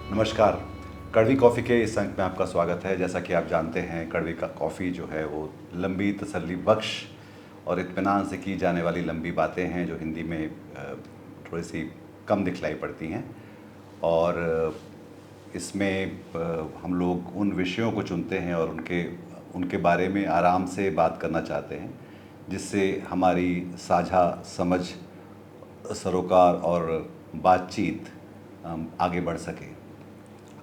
नमस्कार। कड़वी कॉफ़ी के इस अंक में आपका स्वागत है। जैसा कि आप जानते हैं, कड़वी का कॉफ़ी जो है वो लंबी तसल्ली बख्श और इत्मीनान से की जाने वाली लंबी बातें हैं जो हिंदी में थोड़ी सी कम दिखलाई पड़ती हैं। और इसमें हम लोग उन विषयों को चुनते हैं और उनके बारे में आराम से बात करना चाहते हैं, जिससे हमारी साझा समझ, सरोकार और बातचीत आगे बढ़ सके।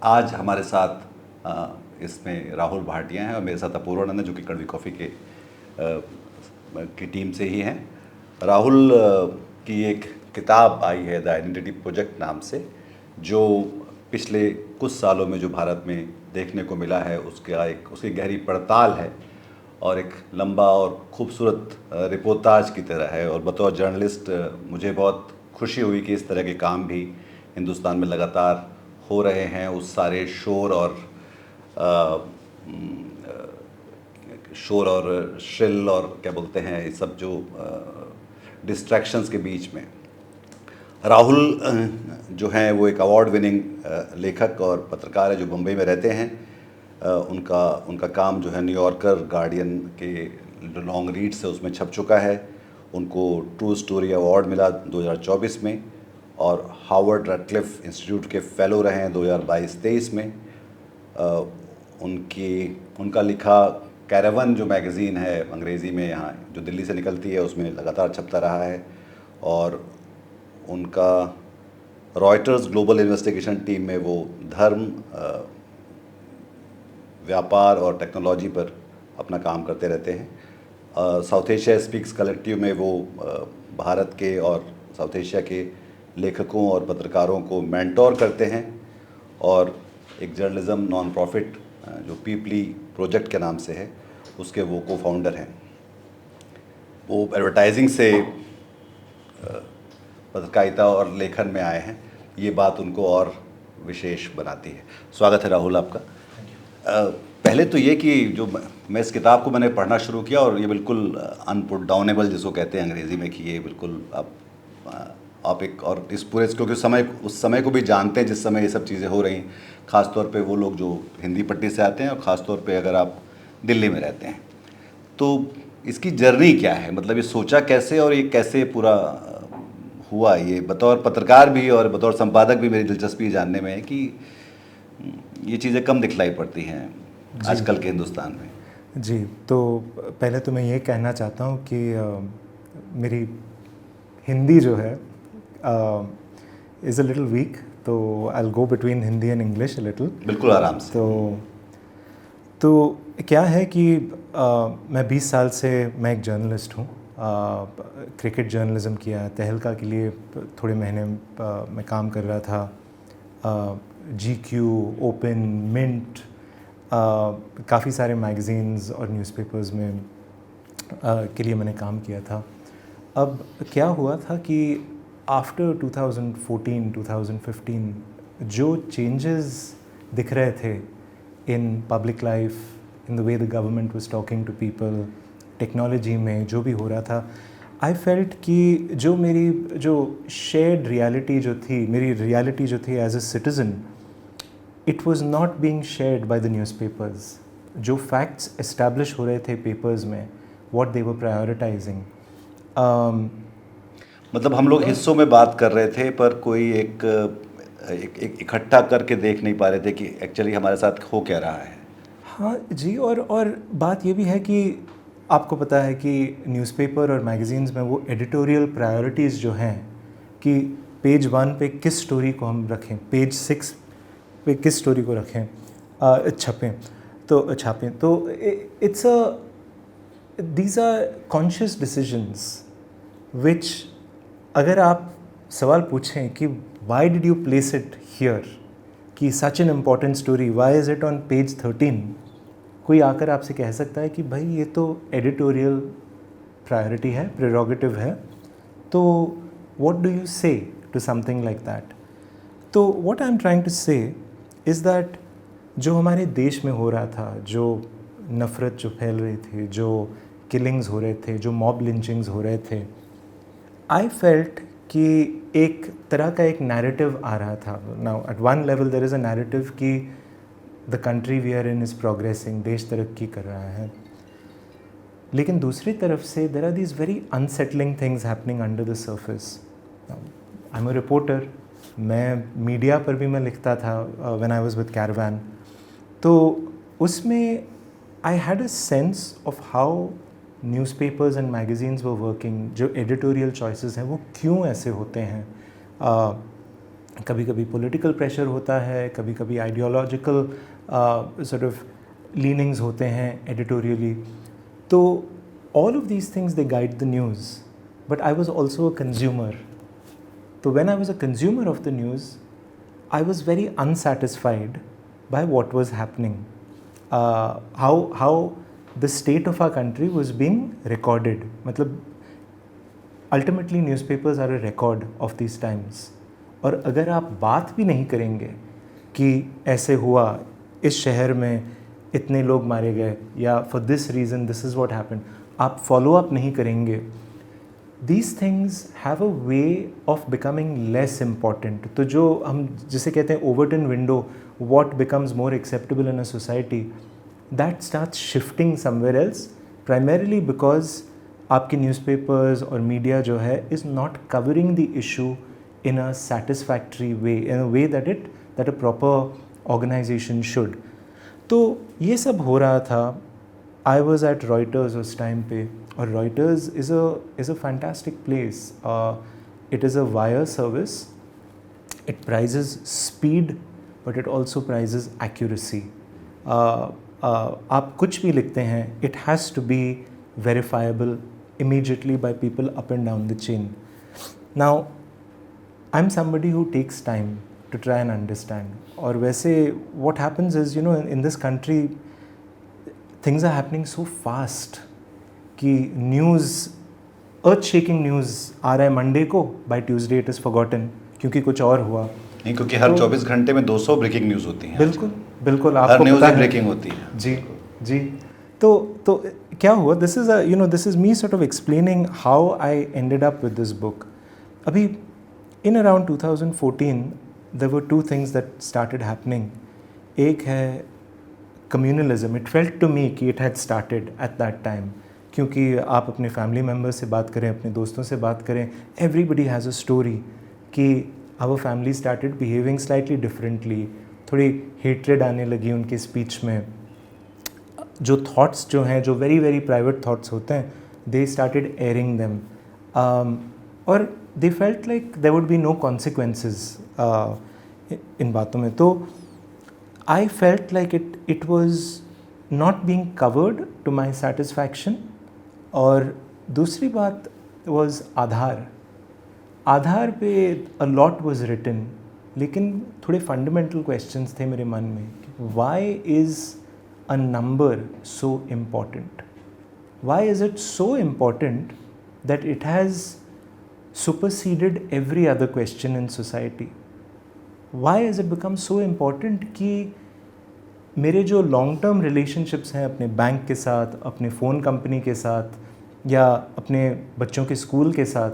आज हमारे साथ इसमें राहुल भाटिया हैं और मेरे साथ अपूर्वानंद है, जो कि कड़वी कॉफ़ी की टीम से ही हैं। राहुल की एक किताब आई है द आइडेंटिटी प्रोजेक्ट नाम से, जो पिछले कुछ सालों में जो भारत में देखने को मिला है उसकी गहरी पड़ताल है और एक लंबा और खूबसूरत रिपोर्टाज की तरह है। और बतौर जर्नलिस्ट मुझे बहुत खुशी हुई कि इस तरह के काम भी हिंदुस्तान में लगातार हो रहे हैं। उस सारे शोर और श्रिल और क्या बोलते हैं, ये सब जो डिस्ट्रैक्शंस के बीच में राहुल जो हैं वो एक अवार्ड विनिंग लेखक और पत्रकार है जो मुंबई में रहते हैं। उनका काम जो है न्यूयॉर्कर, गार्डियन के लॉन्ग रीड्स है उसमें छप चुका है। उनको ट्रू स्टोरी अवार्ड मिला 2024 में और हार्वर्ड रैटक्लिफ इंस्टीट्यूट के फेलो रहे हैं 2022-23 में। उनका लिखा कैरावन जो मैगज़ीन है अंग्रेज़ी में यहाँ जो दिल्ली से निकलती है उसमें लगातार छपता रहा है। और उनका रॉयटर्स ग्लोबल इन्वेस्टिगेशन टीम में वो धर्म, व्यापार और टेक्नोलॉजी पर अपना काम करते रहते हैं। साउथ एशिया स्पीक्स कलेक्टिव में वो भारत के और साउथ एशिया के लेखकों और पत्रकारों को मेंटोर करते हैं। और एक जर्नलिज्म नॉन प्रॉफिट जो पीपली प्रोजेक्ट के नाम से है उसके वो को फाउंडर हैं। वो एडवर्टाइजिंग से पत्रकारिता और लेखन में आए हैं, ये बात उनको और विशेष बनाती है। स्वागत है राहुल आपका। पहले तो ये कि जो मैं इस किताब को मैंने पढ़ना शुरू किया और ये बिल्कुल अनपुट डाउनेबल जिसको कहते हैं अंग्रेज़ी में, कि ये बिल्कुल आप एक और इस पूरे क्योंकि उस समय को भी जानते हैं जिस समय ये सब चीज़ें हो रही, ख़ास तौर पे वो लोग जो हिंदी पट्टी से आते हैं और ख़ास तौर पे अगर आप दिल्ली में रहते हैं, तो इसकी जर्नी क्या है, मतलब ये सोचा कैसे और ये कैसे पूरा हुआ। ये बतौर पत्रकार भी और बतौर संपादक भी मेरी दिलचस्पी जानने में है कि ये चीज़ें कम दिखलाई पड़ती हैं आजकल के हिंदुस्तान में। जी, तो पहले तो मैं ये कहना चाहता हूँ कि मेरी हिंदी जो है इज़ अ लिटिल वीक, तो I will go between Hindi and English a little. बिल्कुल आराम से। तो क्या है कि मैं 20 साल से मैं एक जर्नलिस्ट हूँ। क्रिकेट जर्नलिज़म किया, तहलका के लिए थोड़े महीने मैं काम कर रहा था। GQ, ओपन, मिंट, काफ़ी सारे मैगज़ीन्स और न्यूज़पेपर्स में के लिए मैंने काम किया था। अब क्या हुआ था कि आफ्टर 2014, 2015 जो चेंजेस दिख रहे थे in public life, in the way the government was talking to people, technology में जो भी हो रहा था, आई फेल्ट कि जो शेयर्ड रियलिटी जो थी, मेरी रियलिटी जो थी as a citizen, it was not being shared by the newspapers. जो फैक्ट्स एस्टैब्लिश हो रहे थे पेपर्स में, व्हाट दे वर प्रायोरिटाइजिंग। मतलब हम लोग हिस्सों में बात कर रहे थे पर कोई एक इकट्ठा करके देख नहीं पा रहे थे कि एक्चुअली हमारे साथ हो क्या रहा है। हाँ जी, और बात ये भी है कि आपको पता है कि न्यूज़पेपर और मैगज़ीन्स में वो एडिटोरियल प्रायोरिटीज़ जो हैं कि पेज 1 पे किस स्टोरी को हम रखें, पेज 6 पे किस स्टोरी को रखें, छापें। तो it's these are conscious decisions which, अगर आप सवाल पूछें कि why did you place it here, कि such an important story, why is it on page 13, कोई आकर आपसे कह सकता है कि भाई ये तो एडिटोरियल प्रायोरिटी है, प्रेरोगेटिव है, तो what do you say to something like that. तो what I am trying to say is that जो हमारे देश में हो रहा था, जो नफ़रत जो फैल रही थी, जो किलिंग्स हो रहे थे, जो मॉब लिंचिंग्स हो रहे थे, आई फेल्ट कि एक तरह का एक नैरेटिव आ रहा था. Now at one level there is a narrative कि the country we are in is progressing, देश तरक्की कर रहा है. लेकिन दूसरी तरफ से there are these very unsettling things happening under the surface. I am a reporter, मैं मीडिया पर भी मैं लिखता था when I was with Kairwan. तो उसमें I had a sense of how newspapers and magazines were working. जो एडिटोरियल चॉइसेस हैं वो क्यों ऐसे होते हैं. कभी कभी पॉलिटिकल प्रेशर होता है, कभी कभी आइडियोलॉजिकल सॉर्ट ऑफ लीनिंग्स होते हैं एडिटोरियली. तो all of these things they guide the news, but I was also a consumer. तो when I was a consumer of the news, I was very unsatisfied by what was happening, how the state of our country was being recorded. मतलब ultimately newspapers are a record of these times. और अगर आप बात भी नहीं करेंगे कि ऐसे हुआ, इस शहर में इतने लोग मारे गए, या for this reason this is what happened, आप follow up नहीं करेंगे, these things have a way of becoming less important. तो जो हम जिसे कहते हैं Overton window, what becomes more acceptable in a society, that starts shifting somewhere else, primarily because आपके newspapers और media जो है is not covering the issue in a satisfactory way, in a way that a proper organization should. तो ये सब हो रहा था. I was at Reuters उस time पे, और Reuters is a fantastic place. It is a wire service. It prizes speed, but it also prizes accuracy. आप कुछ भी लिखते हैं, it has to be verifiable immediately by people up and down the chain. Now, I'm somebody who takes time to try and understand. और वैसे what happens is, you know, in this country, things are happening so fast कि news, earth-shaking news आ रहा है Monday को, by Tuesday it is forgotten क्योंकि कुछ और हुआ. नहीं, क्योंकि हर 24 घंटे में 200 ब्रेकिंग न्यूज़ होती हैं. बिल्कुल बिल्कुल, हर आपको न्यूज़ पता ही है. ब्रेकिंग होती है. जी जी. तो क्या हुआ, this is me sort of explaining how I ended up with this book. अभी in around 2014 there were two things that started happening. एक है communalism. It felt to me कि it had started at that time, क्योंकि आप अपने family members से बात करें, अपने दोस्तों से बात करें, everybody has a story कि our family started behaving slightly differently. थोड़ी हेट्रेड आने लगी उनकी स्पीच में. जो थॉट्स जो हैं, जो वेरी वेरी प्राइवेट थॉट्स होते हैं, दे स्टार्टेड एयरिंग देम, और they felt like there would be no consequences इन बातों में. तो I felt like it was not being covered to my satisfaction. और दूसरी बात वाज आधार पे अ लॉट वाज रिटन, लेकिन थोड़े फंडामेंटल क्वेश्चंस थे मेरे मन में. Why is a number so important? Why is it so important that it has superseded every other question in society? Why is it become so important कि मेरे जो long term relationships हैं अपने bank के साथ, अपने फ़ोन कंपनी के साथ, या अपने बच्चों के स्कूल के साथ,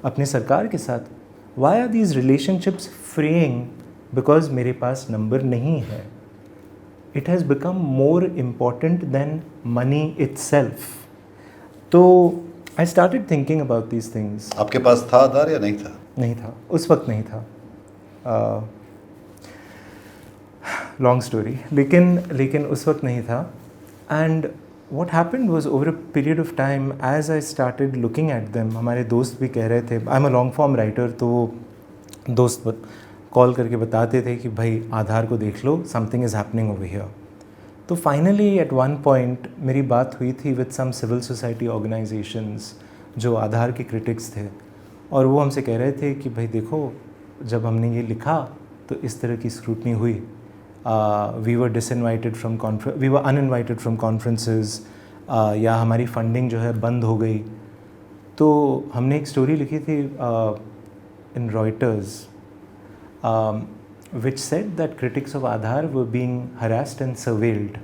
अपनी सरकार के साथ, why are these relationships fraying because मेरे पास नंबर नहीं है? It has become more important than money itself. तो I started thinking about these things. आपके पास था आधार या नहीं था? नहीं था, उस वक्त नहीं था. लॉन्ग स्टोरी, लेकिन उस वक्त नहीं था. And what happened was, over a period of time, as I started looking at them, हमारे दोस्त भी कह रहे थे, I'm a long form writer, तो वो दोस्त कॉल करके बताते थे कि भाई आधार को देख लो, something is happening over here. तो फाइनली एट वन पॉइंट मेरी बात हुई थी with some civil society organisations जो आधार के क्रिटिक्स थे, और वो हमसे कह रहे थे कि भाई देखो, जब हमने ये लिखा तो इस तरह की स्क्रूटनी हुई. We were disinvited from we were uninvited from conferences, या हमारी फंडिंग जो है बंद हो गई. तो हमने एक स्टोरी लिखी थी इन Reuters which said that critics of Aadhaar were being harassed and surveilled.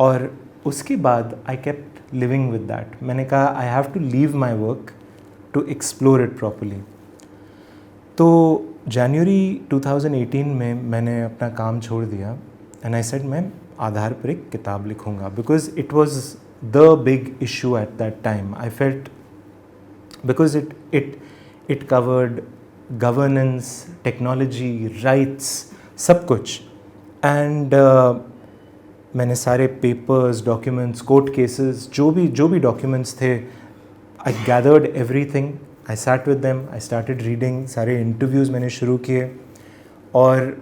और उसके बाद I kept living with that. मैंने कहा I have to leave my work to explore it properly. तो जनवरी 2018 में मैंने अपना काम छोड़ दिया एंड आई सेड मैं आधार पर एक किताब लिखूँगा because it was the big issue at that time. I felt because it covered governance, technology, rights, सब कुछ. एंड मैंने सारे पेपर्स, डॉक्यूमेंट्स, कोर्ट केसेस, जो भी डॉक्यूमेंट्स थे, I gathered everything. I sat with them, I started reading. सारे interviews मैंने शुरू किए और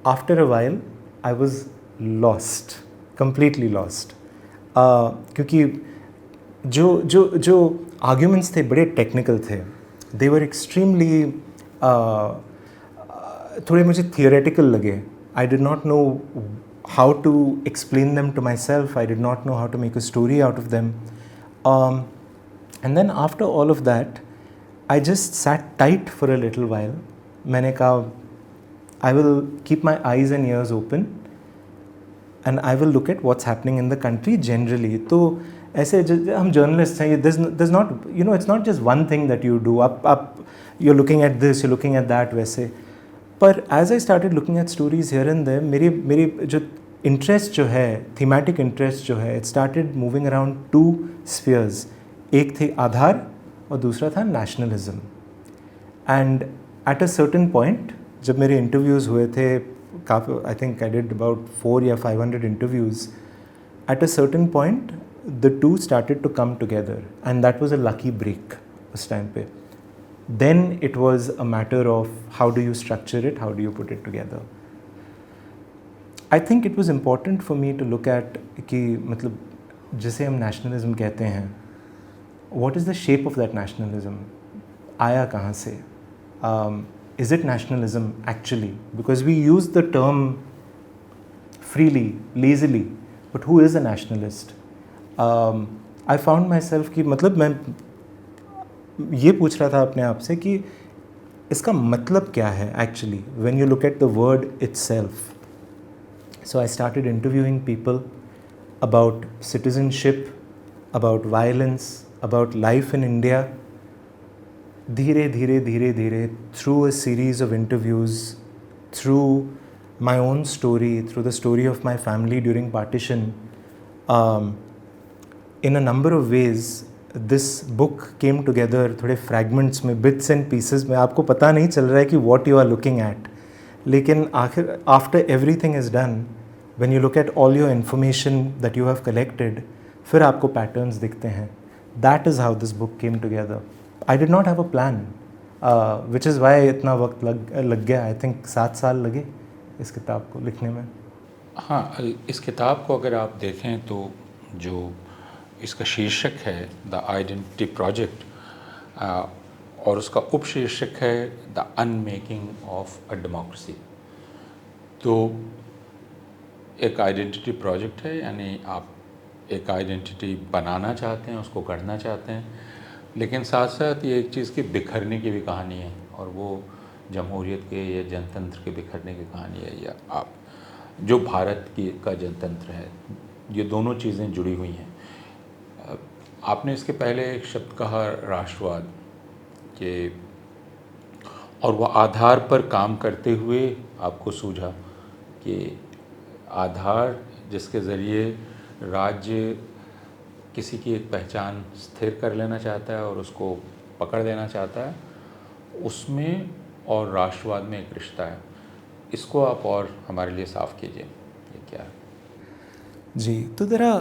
after a while I was lost, completely lost. क्योंकि जो आर्ग्यूमेंट्स थे बड़े टेक्निकल थे. दे वर एक्सट्रीमली थोड़े मुझे थियोरेटिकल लगे. I did not know how to explain them to myself. I did not know how to make a story out of them. And then after all of that, I just sat tight for a little while. मैंने कहा I will keep my eyes and ears open and I will look at what's happening in the country generally. तो ऐसे हम journalists हैं, there's not, you know, it's not just one thing that you do. up you're looking at this, you're looking at that, वैसे. पर as I started looking at stories here and there, मेरी जो interest जो है, thematic interest जो है, it started moving around two spheres. एक थे आधार और दूसरा था nationalism. And at a certain point जब मेरे इंटरव्यूज़ हुए थे, काफ़ी, I think I did about 400 या 500 interviews. At a certain point the two started to come together and that was a lucky break उस टाइम पे. Then it was a matter of how do you structure it, how do you put it together. I think it was important for me to look at कि मतलब जिसे हम nationalism कहते हैं, what is the shape of that nationalism? आया कहाँ से? Is it nationalism actually? Because we use the term freely, lazily, but who is a nationalist? I found myself कि मतलब मैं ये पूछ रहा था अपने आप से कि इसका मतलब क्या है actually when you look at the word itself. So I started interviewing people about citizenship, about violence, about life in India. धीरे धीरे धीरे धीरे through a series of interviews, through my own story, through the story of my family during partition, in a number of ways this book came together. थोड़े fragments में, bits and pieces में. आपको पता नहीं चल रहा है कि what you are looking at, लेकिन आखिर after everything is done, when you look at all your information that you have collected, फिर आपको पैटर्न्स दिखते हैं. That is how this book came together. I did not have a plan, which is why इतना वक्त लग गया. I think 7 साल लगे इस किताब को लिखने में. हाँ, इस किताब को अगर आप देखें तो जो इसका शीर्षक है द आइडेंटिटी प्रोजेक्ट और उसका उपशीर्षक है द अनमेकिंग ऑफ अ डेमोक्रेसी. तो एक आइडेंटिटी प्रोजेक्ट है, यानी आप एक आइडेंटिटी बनाना चाहते हैं, उसको गढ़ना चाहते हैं, लेकिन साथ साथ ये एक चीज़ की बिखरने की भी कहानी है, और वो जमहूरियत के या जनतंत्र के बिखरने की कहानी है, या आप जो भारत की का जनतंत्र है. ये दोनों चीज़ें जुड़ी हुई हैं. आपने इसके पहले एक शब्द कहा राष्ट्रवाद के, और वह आधार पर काम करते हुए आपको सूझा कि आधार जिसके ज़रिए राज्य किसी की एक पहचान स्थिर कर लेना चाहता है और उसको पकड़ लेना चाहता है, उसमें और राष्ट्रवाद में एक रिश्ता है. इसको आप और हमारे लिए साफ़ कीजिए, ये क्या है? जी, तो ज़रा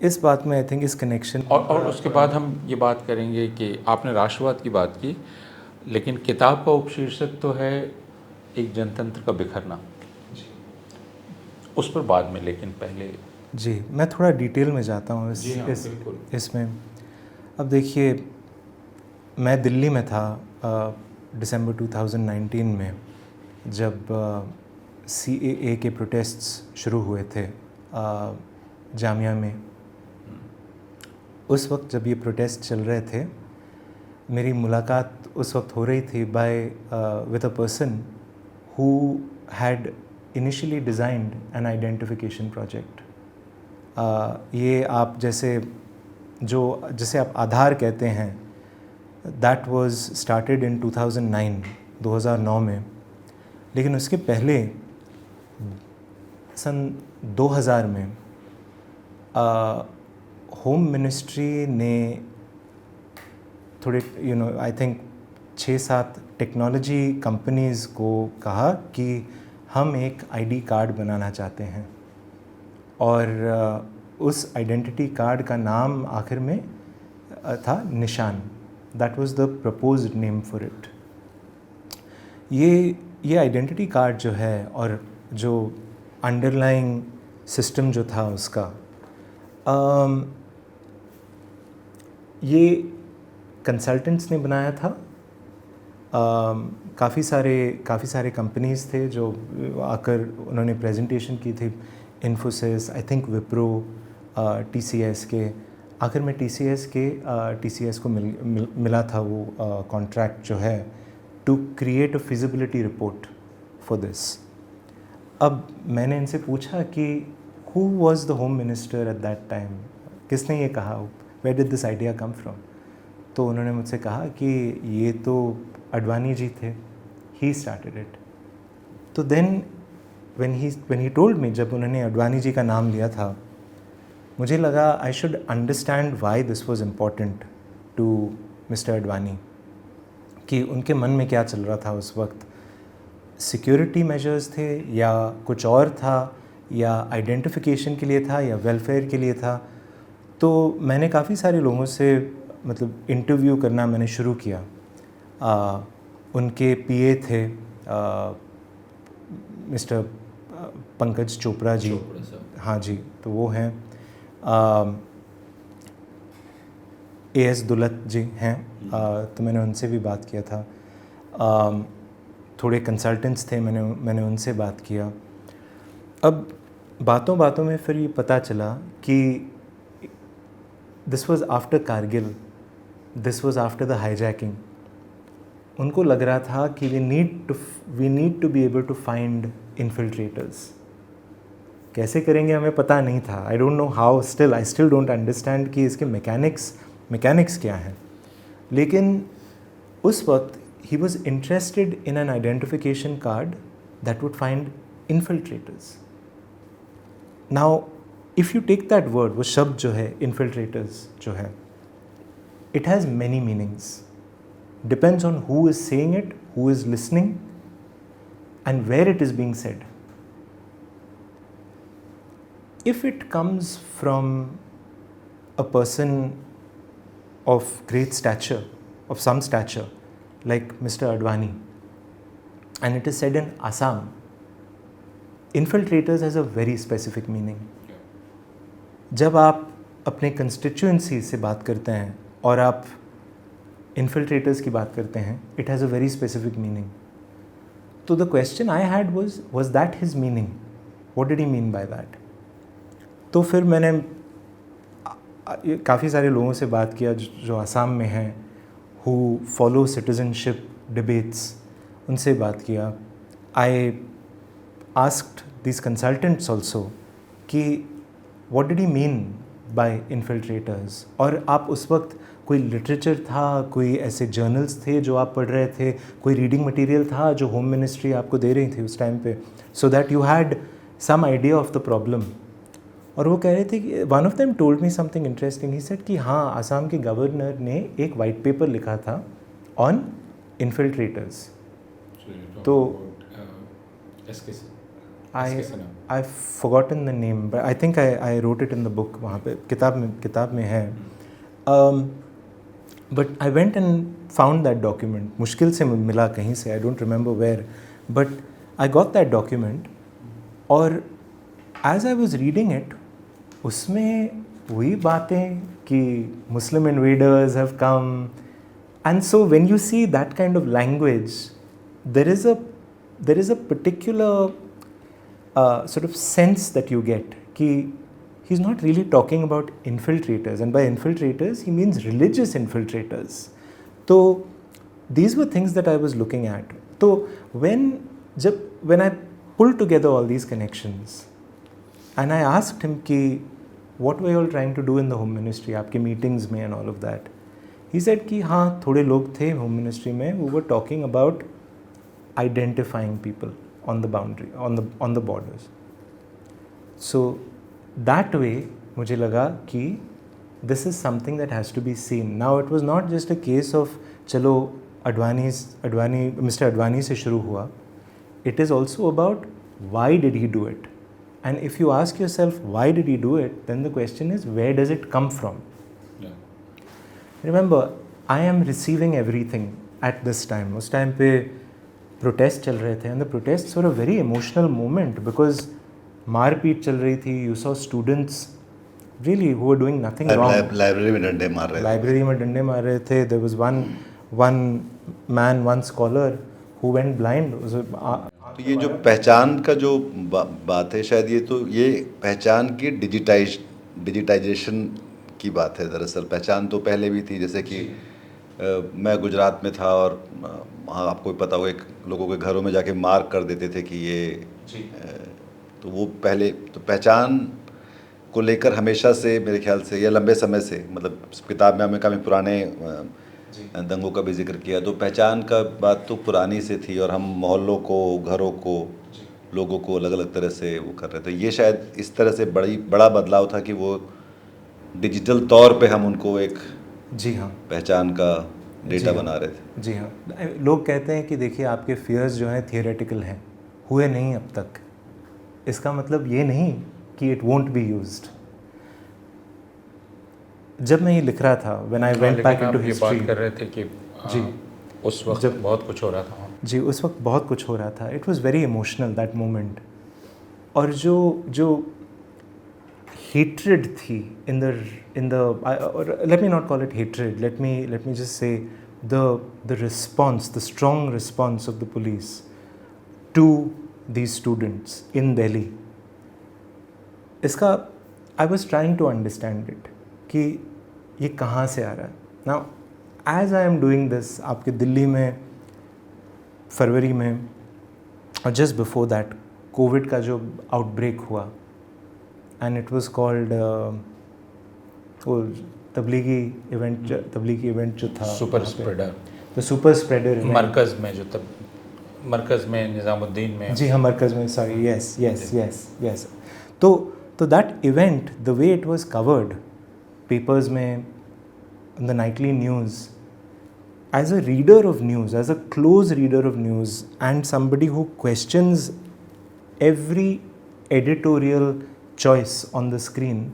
इस बात में आई थिंक इस कनेक्शन और उसके बाद हम ये बात करेंगे कि आपने राष्ट्रवाद की बात की, लेकिन किताब का उपशीर्षक तो है एक जनतंत्र का बिखरना. उस पर बाद में, लेकिन पहले जी मैं थोड़ा डिटेल में जाता हूँ इसमें. अब देखिए, मैं दिल्ली में था दिसंबर 2019 में, जब CAA के प्रोटेस्ट्स शुरू हुए थे जामिया में. उस वक्त जब ये प्रोटेस्ट चल रहे थे, मेरी मुलाकात उस वक्त हो रही थी with a person who had initially designed N identification project. ये आप जैसे आप आधार कहते हैं, दैट वाज स्टार्टेड इन 2009 में, लेकिन उसके पहले सन 2000 में होम मिनिस्ट्री ने थोड़े आई थिंक 6-7 टेक्नोलॉजी कंपनीज़ को कहा कि हम एक आईडी कार्ड बनाना चाहते हैं, और उस आइडेंटिटी कार्ड का नाम आखिर में था निशान. That was the proposed name for it. ये आइडेंटिटी कार्ड जो है और जो अंडरलाइंग सिस्टम जो था उसका, ये कंसल्टेंट्स ने बनाया था. काफ़ी सारे कंपनीज़ थे जो आकर उन्होंने प्रेजेंटेशन की थी. Infosys, I think Wipro, TCS के. आखिर में TCS को मिला था वो कॉन्ट्रैक्ट जो है to create a feasibility report for this. अब मैंने इनसे पूछा कि who was the home minister at that time, किसने ये कहा, where did this idea come from. तो उन्होंने मुझसे कहा कि ये तो अडवाणी जी थे, ही स्टार्टेड इट. तो then when he told me, जब उन्होंने अडवाणी जी का नाम लिया था, मुझे लगा I should understand why this was important to mister Advani, कि उनके मन में क्या चल रहा था उस वक्त. सिक्योरिटी मेजर्स थे या कुछ और था, या आइडेंटिफिकेशन के लिए था, या वेलफेयर के लिए था. तो मैंने काफ़ी सारे लोगों से मतलब इंटरव्यू करना मैंने शुरू किया. उनके PA थे मिस्टर पंकज चोपड़ा जी. हाँ जी, तो वो हैं. AS दुलत जी हैं. तो मैंने उनसे भी बात किया था. थोड़े कंसल्टेंट्स थे, मैंने उनसे बात किया. अब बातों में फिर ये पता चला कि this was after Kargil, this was after the hijacking. उनको लग रहा था कि we need to be able to find infiltrators. कैसे करेंगे हमें पता नहीं था. I don't know how, I still don't understand कि इसके मैकेनिक्स क्या हैं. लेकिन उस वक्त he was interested in an identification card that would find infiltrators. Now if you take that word, वो शब्द जो है इन्फिल्ट्रेटर्स जो है, it has many meanings. Depends on who is saying it, who is listening, and where it is being said. If it comes from a person of great stature, of some stature, like Mr. Advani, and it is said in Assam, infiltrators has a very specific meaning. जब आप अपने constituency से बात करते हैं और आप infiltrators की बात करते हैं, it has a very specific meaning. तो the question I had was that his meaning, what did he mean by that. तो फिर मैंने काफ़ी सारे लोगों से बात किया जो आसाम में हैं, हु फॉलो सिटीजनशिप डिबेट्स, उनसे बात किया. I asked this consultants also कि what did he mean by infiltrators. और आप उस वक्त कोई लिटरेचर था, कोई ऐसे जर्नल्स थे जो आप पढ़ रहे थे, कोई रीडिंग मटेरियल था जो होम मिनिस्ट्री आपको दे रही थी उस टाइम पे, so that you had some idea of the problem. और वो कह रहे थे कि one of them told me something interesting. He said कि हाँ, आसाम के गवर्नर ने एक वाइट पेपर लिखा था ऑन इन्फिल्ट्रेटर्स. तो आई forgotten the name, but I think I wrote it in the book. वहाँ पे किताब में है. But I went and found that document. मुश्किल से मिला कहीं से, I don't remember where, but I got that document. और as I was reading it, उसमें वही बातें कि Muslim invaders have come, and so when you see that kind of language, there is a particular sort of sense that you get कि he's not really talking about infiltrators, and by infiltrators he means religious infiltrators. So these were things that I was looking at. So when I pulled together all these connections and I asked him कि what were you all trying to do in the home ministry, आपके meetings में and all of that, he said कि हाँ थोड़े लोग थे home ministry में, वो were talking about identifying people on the boundary, on the borders. So that way मुझे लगा कि this is something that has to be seen. Now it was not just a case of चलो mister Advani से शुरू हुआ. It is also about why did he do it. And if you ask yourself why did he do it, then the question is where does it come from? Yeah. Remember, I am receiving everything at this time. उस time पे protest चल रहे थे and the protests were a very emotional moment because मारपीट चल रही थी. You saw students really who were doing nothing wrong. Library में डंडे मार रहे थे. लाइब्रेरी में डंडे मार रहे थे. There was one man, one scholar who went blind. तो ये जो पहचान का जो बात है, शायद ये पहचान की डिजिटाइजेशन की बात है. दरअसल पहचान तो पहले भी थी, जैसे कि मैं गुजरात में था और वहाँ आपको पता हो एक लोगों के घरों में जाके मार्क कर देते थे कि ये तो वो पहले तो पहचान को लेकर हमेशा से मेरे ख्याल से या लंबे समय से, मतलब किताब में हमें काफ़ी पुराने दंगों का भी जिक्र किया, तो पहचान का बात तो पुरानी से थी और हम मोहल्लों को, घरों को, लोगों को अलग अलग तरह से वो कर रहे थे. ये शायद इस तरह से बड़ा बदलाव था कि वो डिजिटल तौर पे हम उनको एक जी हाँ पहचान का डेटा बना रहे थे. जी हाँ. लोग कहते हैं कि देखिए आपके फियर्स जो हैं थियोरेटिकल हैं, हुए नहीं अब तक. इसका मतलब ये नहीं कि इट वोंट बी यूज्ड. जब मैं ये लिख रहा था, when I went back into history, बात कर रहे थे कि जी उस वक्त जब बहुत कुछ हो रहा था. जी उस वक्त बहुत कुछ हो रहा था. It was very emotional that moment. और जो हेट्रेड थी in the let me not call it hatred, let me just say the response, the strong response of the police to these students in Delhi. इसका I was trying to understand it कि ये कहाँ से आ रहा है. Now as I am doing this, आपके दिल्ली में फरवरी में और just before that कोविड का जो आउटब्रेक हुआ and it was called वो तबलीगी इवेंट जो था, सुपर स्प्रेडर, तो सुपर स्प्रेडर मरकज़ में जो तब मरकज़ में निज़ामुद्दीन में, जी हाँ मरकज़ में, सॉरी, यस. तो that event, the way it was covered papers में, the nightly news, as a reader of news, as a close reader of news and somebody who questions every editorial choice on the screen,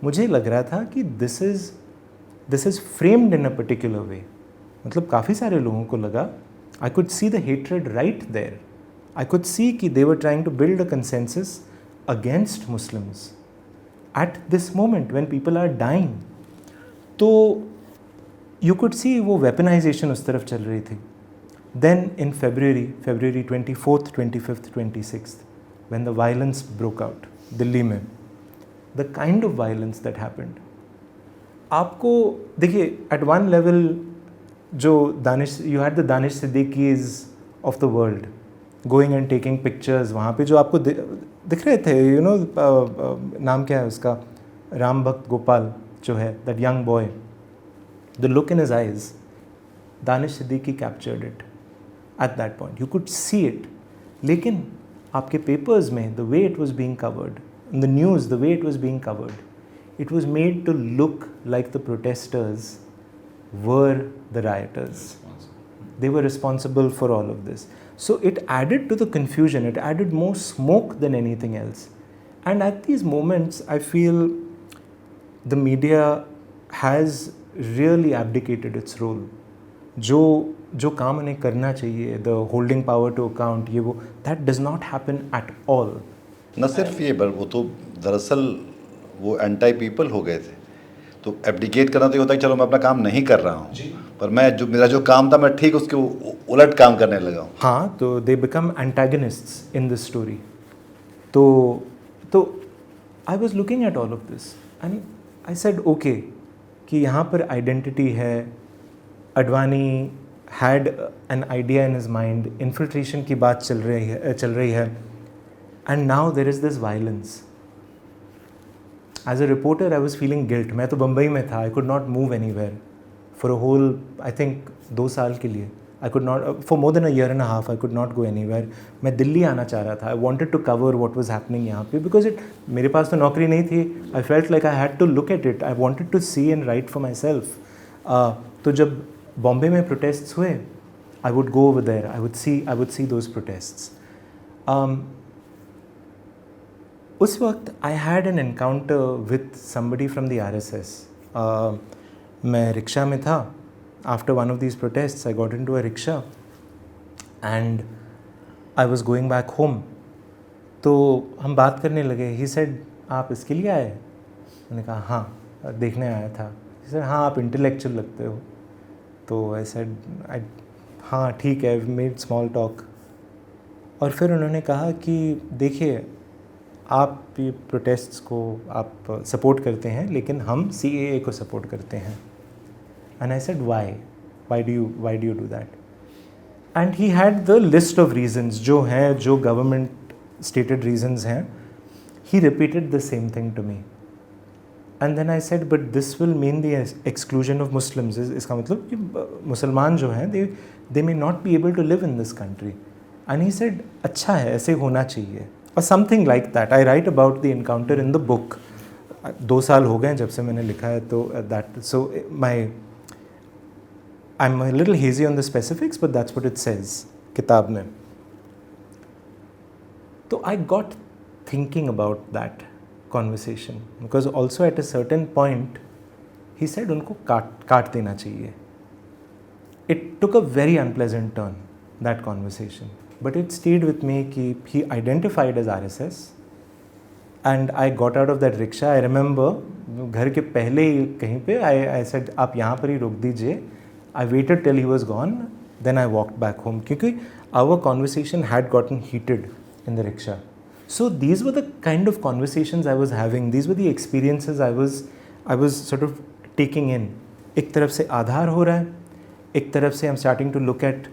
मुझे लग रहा था कि this is framed in a particular way. मतलब काफ़ी सारे लोगों को लगा, I could see the hatred right there. I could see कि they were trying to build a consensus against Muslims at this moment when people are dying. तो you could see वो weaponization उस तरफ चल रही थी. Then in February 24th, 25th, 26th, when the violence broke out, Delhi में, the kind of violence that happened, आपको देखिए at one level जो Danish, you had the Danish Siddiquis of the world going and taking pictures वहाँ पे जो आपको दिख रहे थे, यू नो नाम क्या है उसका, राम भक्त गोपाल जो है, that young boy, the look in his eyes, Danish Siddiqui captured it at that point. You could see it. लेकिन आपके पेपर्स में the way it was being covered, in the news the way it was being covered, it was made to look like the protesters were the rioters. They were responsible for all of this. So it added to the confusion, it added more smoke than anything else. And at these moments, I feel the media has really abdicated its role. जो काम उन्हें करना चाहिए, the holding power to account, ये वो, that does not happen at all. न सिर्फ ये, पर वो तो दरअसल वो एंटी पीपल हो गए थे. तो एब्डिकेट करना तो ये होता है कि चलो मैं अपना काम नहीं कर रहा हूँ, पर मेरा जो काम था मैं ठीक उसके उलट काम करने लगा हूँ. हाँ, तो they become antagonists in this story. तो I was looking at all of this and I said okay कि यहाँ पर आइडेंटिटी है. Advani had an idea in his mind, infiltration की बात चल रही है and now there is this violence. As a reporter, I was feeling guilt. मैं तो बम्बई में था. I could not move anywhere for a whole I think 2 साल के लिए I could not for more than a year and a half I could not go anywhere. मैं दिल्ली आना चाह रहा था. I wanted to cover what was happening यहाँ पे बिकॉज इट मेरे पास तो नौकरी नहीं थी. I felt like I had to look at it. I wanted to see and write for myself. तो जब बॉम्बे में प्रोटेस्ट्स हुए I would go over there. I would see those protests. उस वक्त I had an encounter with somebody from the RSS. मैं rickshaw में था. After one of these protests, I got into a rickshaw and I was going back home. तो हम बात करने लगे. He said, आप इसके लिए आए? मैंने कहा हाँ, देखने आया था. He said, हाँ आप intellectual लगते हो. तो I said, हाँ ठीक है, मेड स्मॉल टॉक. और फिर उन्होंने कहा कि देखिए आप ये प्रोटेस्ट्स को आप सपोर्ट करते हैं लेकिन हम CAA को सपोर्ट करते हैं. And I said why do you do that. And he had the list of reasons जो हैं, जो गवर्नमेंट स्टेटेड रीजंस हैं. He repeated the same thing to me. And then I said but this will mean the exclusion of Muslims. इसका मतलब कि मुसलमान जो हैं they may not be able to live in this country. And he said, अच्छा है, ऐसे होना चाहिए. Or something like that. I write about the encounter in the book. 2 साल हो गए जब से मैंने लिखा है तो that. So I'm a little hazy on the specifics, but that's what it says किताब में. तो I got thinking about that conversation because also at a certain point he said उनको काट देना चाहिए. It took a very unpleasant turn, that conversation. But it stayed with me कि he identified as RSS and I got out of that rickshaw. I remember घर के पहले ही कहीं पे I said आप यहाँ पर ही रोक दीजिए. I waited till he was gone. Then I walked back home क्योंकि our conversation had gotten heated in the rickshaw. So these were the kind of conversations I was having. These were the experiences I was sort of taking in. एक तरफ से आधार हो रहा है, एक तरफ से I'm starting to look at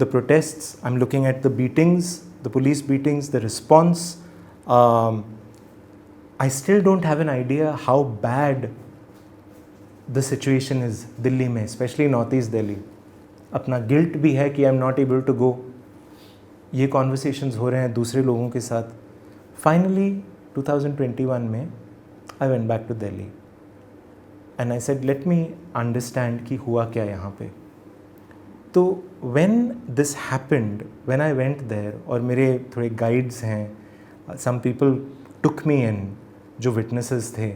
the protests, I'm looking at the beatings, the police beatings, the response. I still don't have an idea how bad the situation is Delhi में, especially North East Delhi. अपना guilt भी है कि I'm not able to go. ये conversations हो रहे हैं दूसरे लोगों के साथ. Finally, 2021 में I went back to Delhi. And I said, let me understand कि हुआ क्या यहाँ पे. तो when this happened, when I went there, और मेरे थोड़े guides हैं, some people took me in, जो witnesses थे,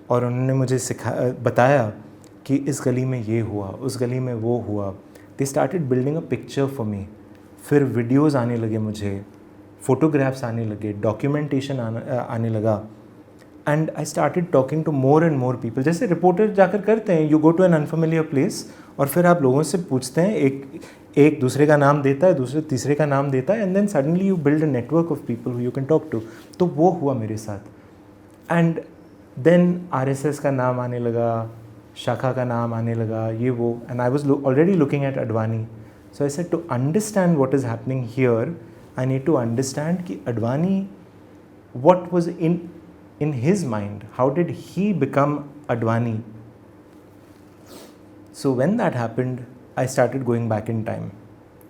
और उन्होंने मुझे बताया कि इस गली में ये हुआ, उस गली में वो हुआ. They started building a picture for me. फिर videos आने लगे मुझे, photographs आने लगे, documentation आने लगा. And I started talking to more and more people. जैसे रिपोर्टर जाकर करते हैं, you go to an unfamiliar place और फिर आप लोगों से पूछते हैं, एक दूसरे का नाम देता है, दूसरे तीसरे का नाम देता है, and then suddenly you build a network of people who you can talk to. तो वो हुआ मेरे साथ. And then RSS का नाम आने लगा, शाखा का नाम आने लगा, ये वो. And I was already looking at Advani. So I said to understand what is happening here, I need to understand कि Advani, what was in his mind, how did he become Advani? So when that happened, I started going back in time,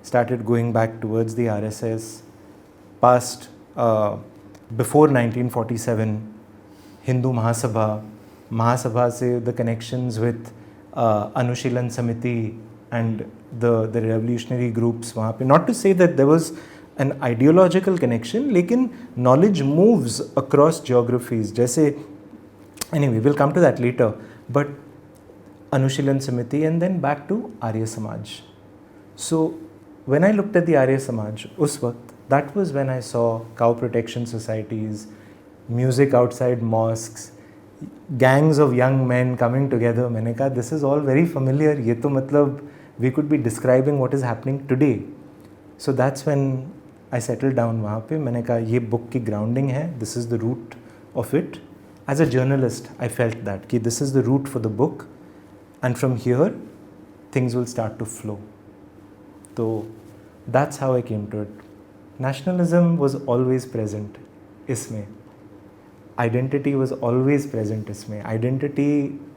started going back towards the RSS, past before 1947, Hindu Mahasabha se the connections with Anushilan Samiti and the revolutionary groups वहाँ पे. Not to say that there was an ideological connection, लेकिन knowledge moves across geographies. जैसे anyway, we'll come to that later. But Anushilan Samiti and then back to Arya Samaj. So when I looked at the Arya Samaj, उस वक्त, that was when I saw cow protection societies, music outside mosques, gangs of young men coming together. मैंने कहा this is all very familiar. ये तो मतलब we could be describing what is happening today. So that's when I settled down वहाँ पे. मैंने कहा ये book की grounding है. This is the root of it. As a journalist, I felt that कि this is the root for the book, and from here, things will start to flow. So that's how I came to it. Nationalism was always present इसमें. Identity was always present इसमें. Identity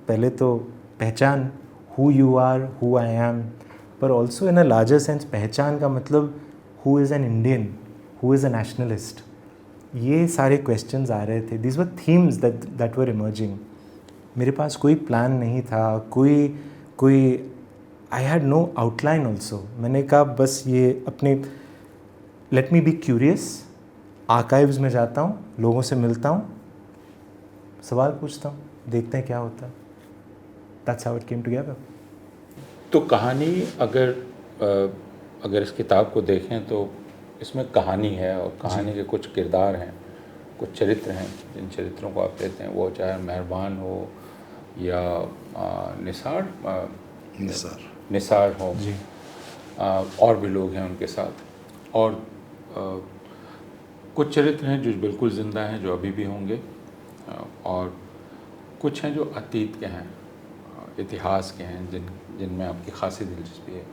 पहले तो पहचान, who you are, who I am, पर also in a larger sense पहचान का मतलब who is an Indian, who is a nationalist. ये सारे questions आ रहे थे. These were themes that were emerging. मेरे पास कोई plan नहीं था, कोई I had no outline also. मैंने कहा बस ये अपने let me be curious, archives में जाता हूँ, लोगों से मिलता हूँ, सवाल पूछता हूँ, देखते हैं क्या होता है. That's how it came together. तो कहानी अगर इस किताब को देखें तो इसमें कहानी है और कहानी के कुछ किरदार हैं, कुछ चरित्र हैं जिन चरित्रों को आप लेते हैं, वो चाहे मेहरबान हो या निसार हो जी. और भी लोग हैं उनके साथ, और कुछ चरित्र हैं जो बिल्कुल ज़िंदा हैं, जो अभी भी होंगे, और कुछ हैं जो अतीत के हैं, इतिहास के हैं, जिनमें आपकी खासी दिलचस्पी है,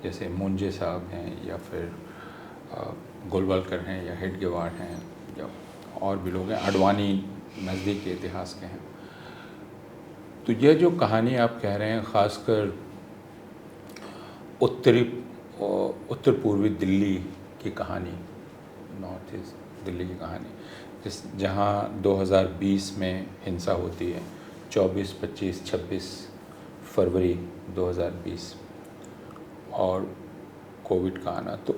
जैसे मुंजे साहब हैं या फिर गोलवलकर हैं या हेडगेवार हैं या और भी लोग हैं, अडवाणी नज़दीक के इतिहास के हैं. तो यह जो कहानी आप कह रहे हैं, ख़ासकर उत्तर पूर्वी दिल्ली की कहानी, नॉर्थ ईस्ट दिल्ली की कहानी, जहाँ 2020 में हिंसा होती है, 24, 25, 26 फरवरी 2020 और कोविड का आना. तो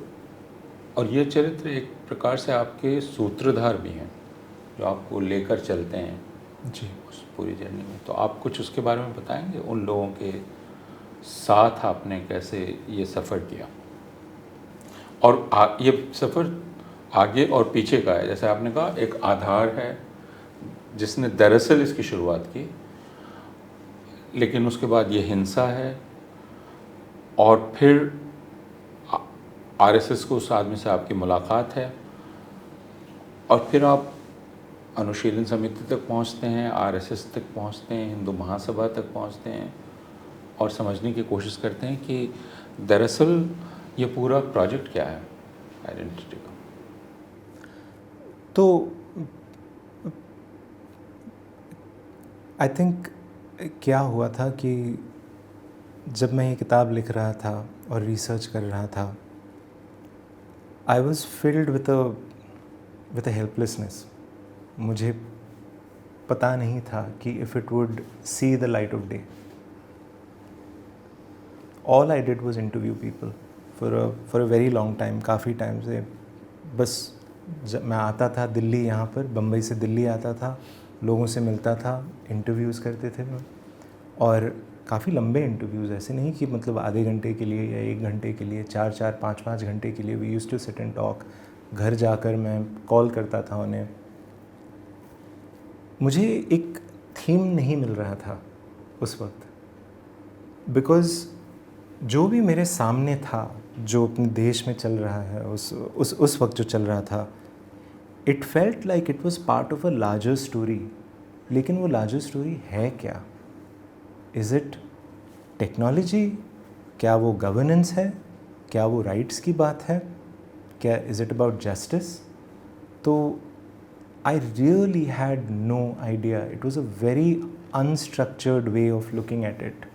और ये चरित्र एक प्रकार से आपके सूत्रधार भी हैं जो आपको लेकर चलते हैं जी. उस पूरी जर्नी में. तो आप कुछ उसके बारे में बताएंगे, उन लोगों के साथ आपने कैसे ये सफ़र किया, और ये सफ़र आगे और पीछे का है. जैसे आपने कहा एक आधार है जिसने दरअसल इसकी शुरुआत की, लेकिन उसके बाद ये हिंसा है, और फिर आरएसएस को उस आदमी से आपकी मुलाकात है, और फिर आप अनुशीलन समिति तक पहुंचते हैं, आरएसएस तक पहुंचते हैं, हिंदू महासभा तक पहुंचते हैं, और समझने की कोशिश करते हैं कि दरअसल ये पूरा प्रोजेक्ट क्या है आइडेंटिटी का. तो आई थिंक क्या हुआ था कि जब मैं ये किताब लिख रहा था और रिसर्च कर रहा था, I was filled with a helplessness. मुझे पता नहीं था कि if it would see the light of day. All I did was interview people for a very long time. काफ़ी टाइम से बस जब मैं आता था दिल्ली, यहाँ पर बम्बई से दिल्ली आता था, लोगों से मिलता था, इंटरव्यूज़ करते थे मैं, और काफ़ी लंबे इंटरव्यूज़, ऐसे नहीं कि मतलब आधे घंटे के लिए या 1 घंटे के लिए, 4-4, 5-5 घंटे के लिए. We used to sit and talk. घर जाकर मैं कॉल करता था उन्हें. मुझे एक थीम नहीं मिल रहा था उस वक्त, बिकॉज़ जो भी मेरे सामने था, जो अपने देश में चल रहा है उस वक्त जो चल रहा था, it felt like it was part of a larger story. लेकिन वो लार्जर स्टोरी है क्या? Is it technology? क्या वो गवर्नेंस है? क्या वो राइट्स की बात है? क्या इज़ इट अबाउट जस्टिस? तो I really had no idea. It was a very unstructured way of looking at it.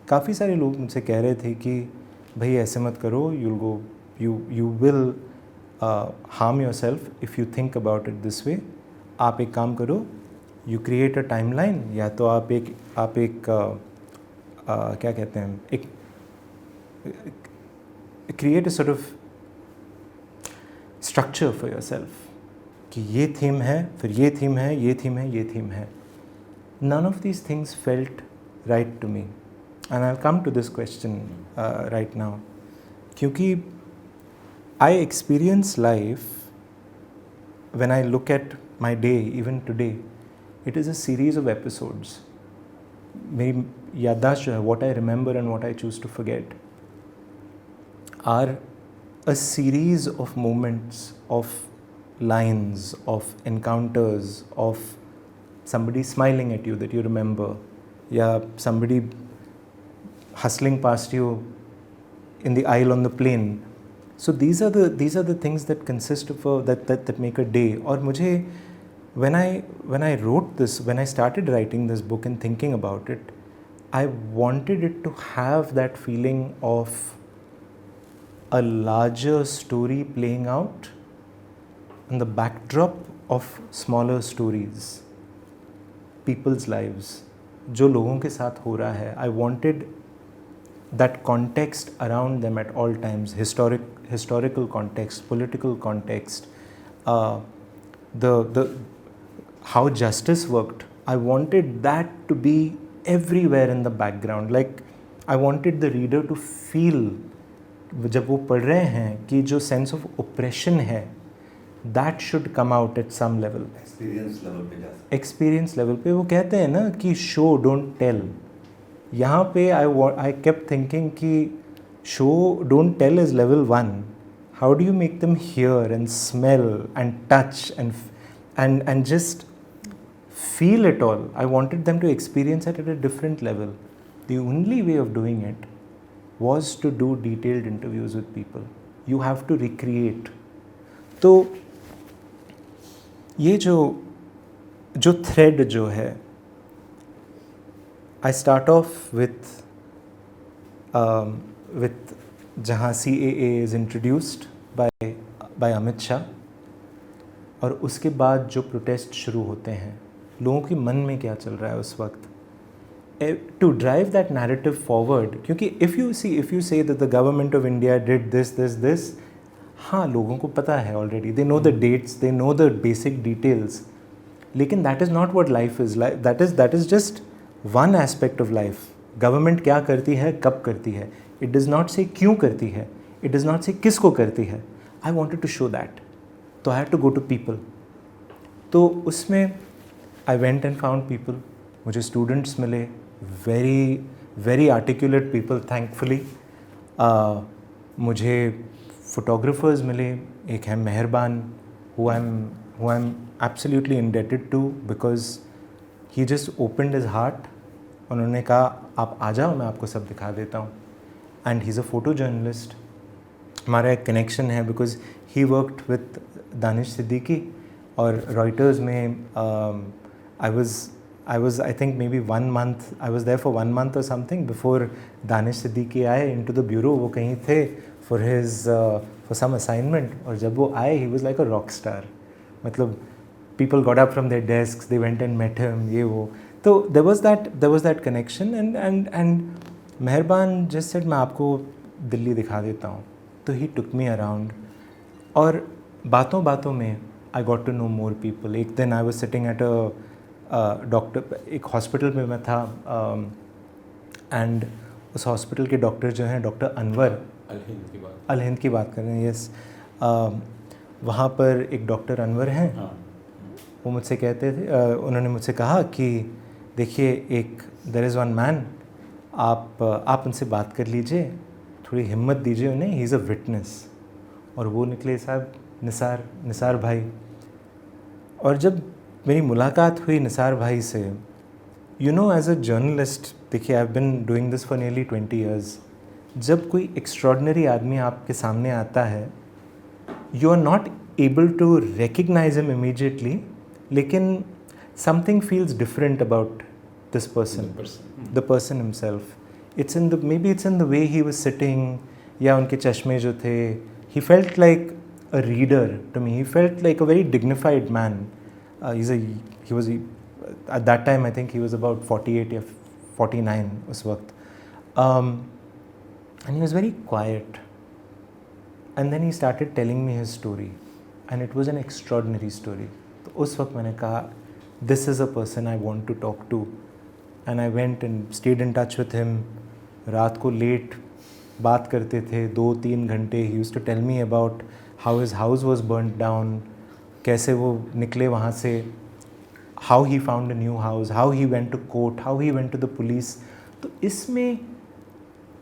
काफ़ी सारे लोग मुझसे कह रहे थे कि भाई ऐसे मत करो, you will harm your self if you think about it this way. आप एक काम करो, यू क्रिएट अ टाइमलाइन, या तो आप एक क्या कहते हैं, एक create a sort of structure for your self, कि ये थीम है, फिर ये थीम है, ये थीम है, ये थीम है. None of these things felt right to me, and I will come to this question right now. क्योंकि I experience life, when I look at my day, even today, it is a series of episodes. मेरी याददाश्त जो है, what I remember and what I choose to forget, are a series of moments, of lines, of encounters, of somebody smiling at you that you remember, या somebody hustling past you in the aisle on the plane. So these are the things that consist of that make a day. और मुझे when I wrote this, when I started writing this book and thinking about it, I wanted it to have that feeling of a larger story playing out on the backdrop of smaller stories, people's lives, जो लोगों के साथ हो रहा है. I wanted that context around them at all times, historical context, political context, the how justice worked. I wanted that to be everywhere in the background. Like I wanted the reader to feel, जब वो पढ़ रहे हैं, कि जो sense of oppression है, that should come out at some level. Experience level पे वो कहते हैं ना कि show don't tell. यहाँ पे I kept thinking कि show don't tell is level 1. How do you make them hear and smell and touch and just feel it all? I wanted them to experience it at a different level. The only way of doing it was to do detailed interviews with people. You have to recreate. तो ये जो thread जो है, I start off with जहाँ CAA is introduced by Amit Shah, और उसके बाद जो प्रोटेस्ट शुरू होते हैं, लोगों के मन में क्या चल रहा है उस वक्त, to drive that narrative forward. क्योंकि if you say that the government of India did this, हाँ लोगों को पता है already, they know the dates, they know the basic details, लेकिन that is not what life is. That is just one aspect of life. Government क्या करती है, कब करती है, it does not say क्यों करती है, it does not say किसको करती है. I wanted to show that, तो I had to go to people. तो उसमें I went and found people. मुझे students मिले, very articulate people thankfully. मुझे photographers मिले, एक है मेहरबान, who I'm absolutely indebted to because he just opened his heart. उन्होंने कहा आप आ जाओ, मैं आपको सब दिखा देता हूँ. And he's a photo journalist. हमारा एक connection है because he worked with Danish Siddiqui, और Reuters में I was I think maybe 1 month, I was there for 1 month or something before Danish Siddiqui आए into the bureau. वो कहीं थे for some assignment, और जब वो आए he was like a rock star. मतलब people got up from their desks, they went and met him, ये वो. तो there was that connection, and मेहरबान just said मैं आपको दिल्ली दिखा देता हूँ. तो he took me around, और बातों में I got to know more people. एक दिन I was sitting at a doctor, एक हॉस्पिटल में मैं था, एंड उस हॉस्पिटल के डॉक्टर जो हैं डॉक्टर अनवर, अल हिंद की बात कर रहे हैं, यस. वहाँ पर एक डॉक्टर अनवर हैं. वो मुझसे कहते थे, उन्होंने मुझसे कहा कि देखिए एक देयर इज़ वन मैन, आप उनसे बात कर लीजिए, थोड़ी हिम्मत दीजिए उन्हें, ही इज़ अ विटनेस. और वो निकले साहब निसार भाई. और जब मेरी मुलाकात हुई निसार भाई से, you know as a journalist, देखिए I have been doing this for nearly 20 years. जब कोई एक्स्ट्रॉर्डनरी आदमी आपके सामने आता है, you are not able to recognise him immediately, लेकिन something feels different about this person, the person himself. maybe it's in the way he was sitting, या उनके चश्मे जो थे. He felt like a reader to me. He felt like a very dignified man. He was at that time I think he was about 48 or 49 उस वक्त. And he was very quiet. And then he started telling me his story, and it was an extraordinary story. तो उस वक्त मैंने कहा this is a person I want to talk to. And I went and stayed in touch with him. रात को late बात करते थे, 2-3 घंटे. He used to tell me about how his house was burnt down, कैसे वो निकले वहाँ से, how he found a new house, how he went to court, how he went to the police. तो इसमें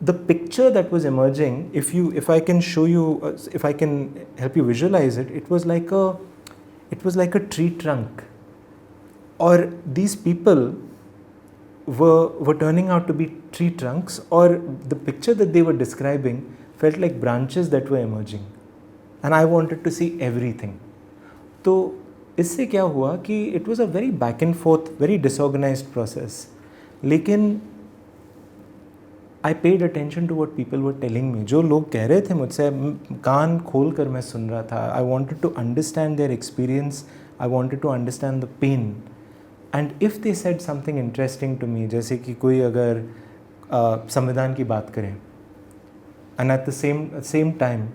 the picture that was emerging, if I can show you, if I can help you visualize it, it was like a tree trunk, or these people were turning out to be tree trunks, or the picture that they were describing felt like branches that were emerging, and I wanted to see everything. तो इससे क्या हुआ कि it was a very back and forth, very disorganized process. लेकिन I paid attention to what people were telling me. जो लोग कह रहे थे मुझसे, कान खोल कर मैं सुन रहा था. I wanted to understand their experience, I wanted to understand the pain. And if they said something interesting to me, जैसे कि कोई अगर संविधान की बात करें, and at the same time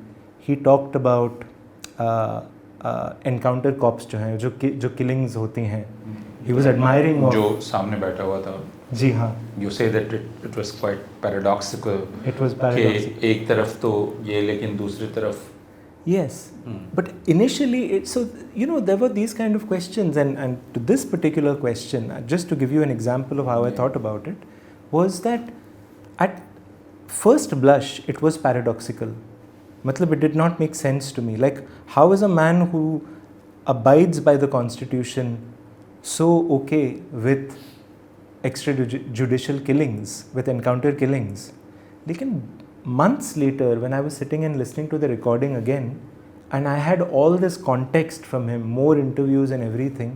he talked about encounter cops जो हैं, जो किलिंग्स होती हैं. ही वॉज एडमायरिंग जो सामने बैठा हुआ था. जी हाँ. You say that it was quite paradoxical. It was paradoxical. कि एक तरफ तो ये लेकिन दूसरी तरफ. Yes, but initially, there were these kind of questions, and to this particular question, just to give you an example of how I thought about it, was that at first blush it was paradoxical. Matlab, it did not make sense to me. Like, how is a man who abides by the constitution so okay with extrajudicial killings, with encounter killings? Lekin months later, when I was sitting and listening to the recording again, and I had all this context from him, more interviews and everything,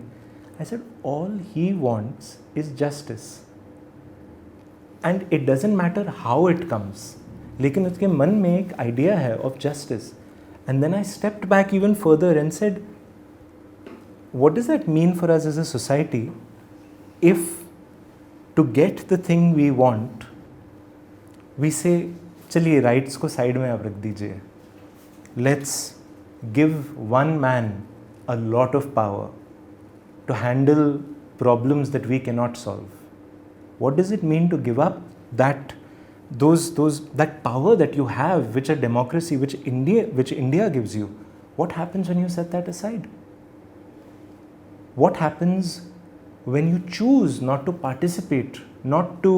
I said, all he wants is justice. And it doesn't matter how it comes. लेकिन उसके मन में एक idea है of justice. And then I stepped back even further and said, what does that mean for us as a society if to get the thing we want, we say, चलिए rights को side में आप रख दीजिए, let's give one man a lot of power to handle problems that we can not solve. What does it mean to give up that power that you have, which a democracy, which India gives you? What happens when you set that aside? What happens when you choose not to participate, not to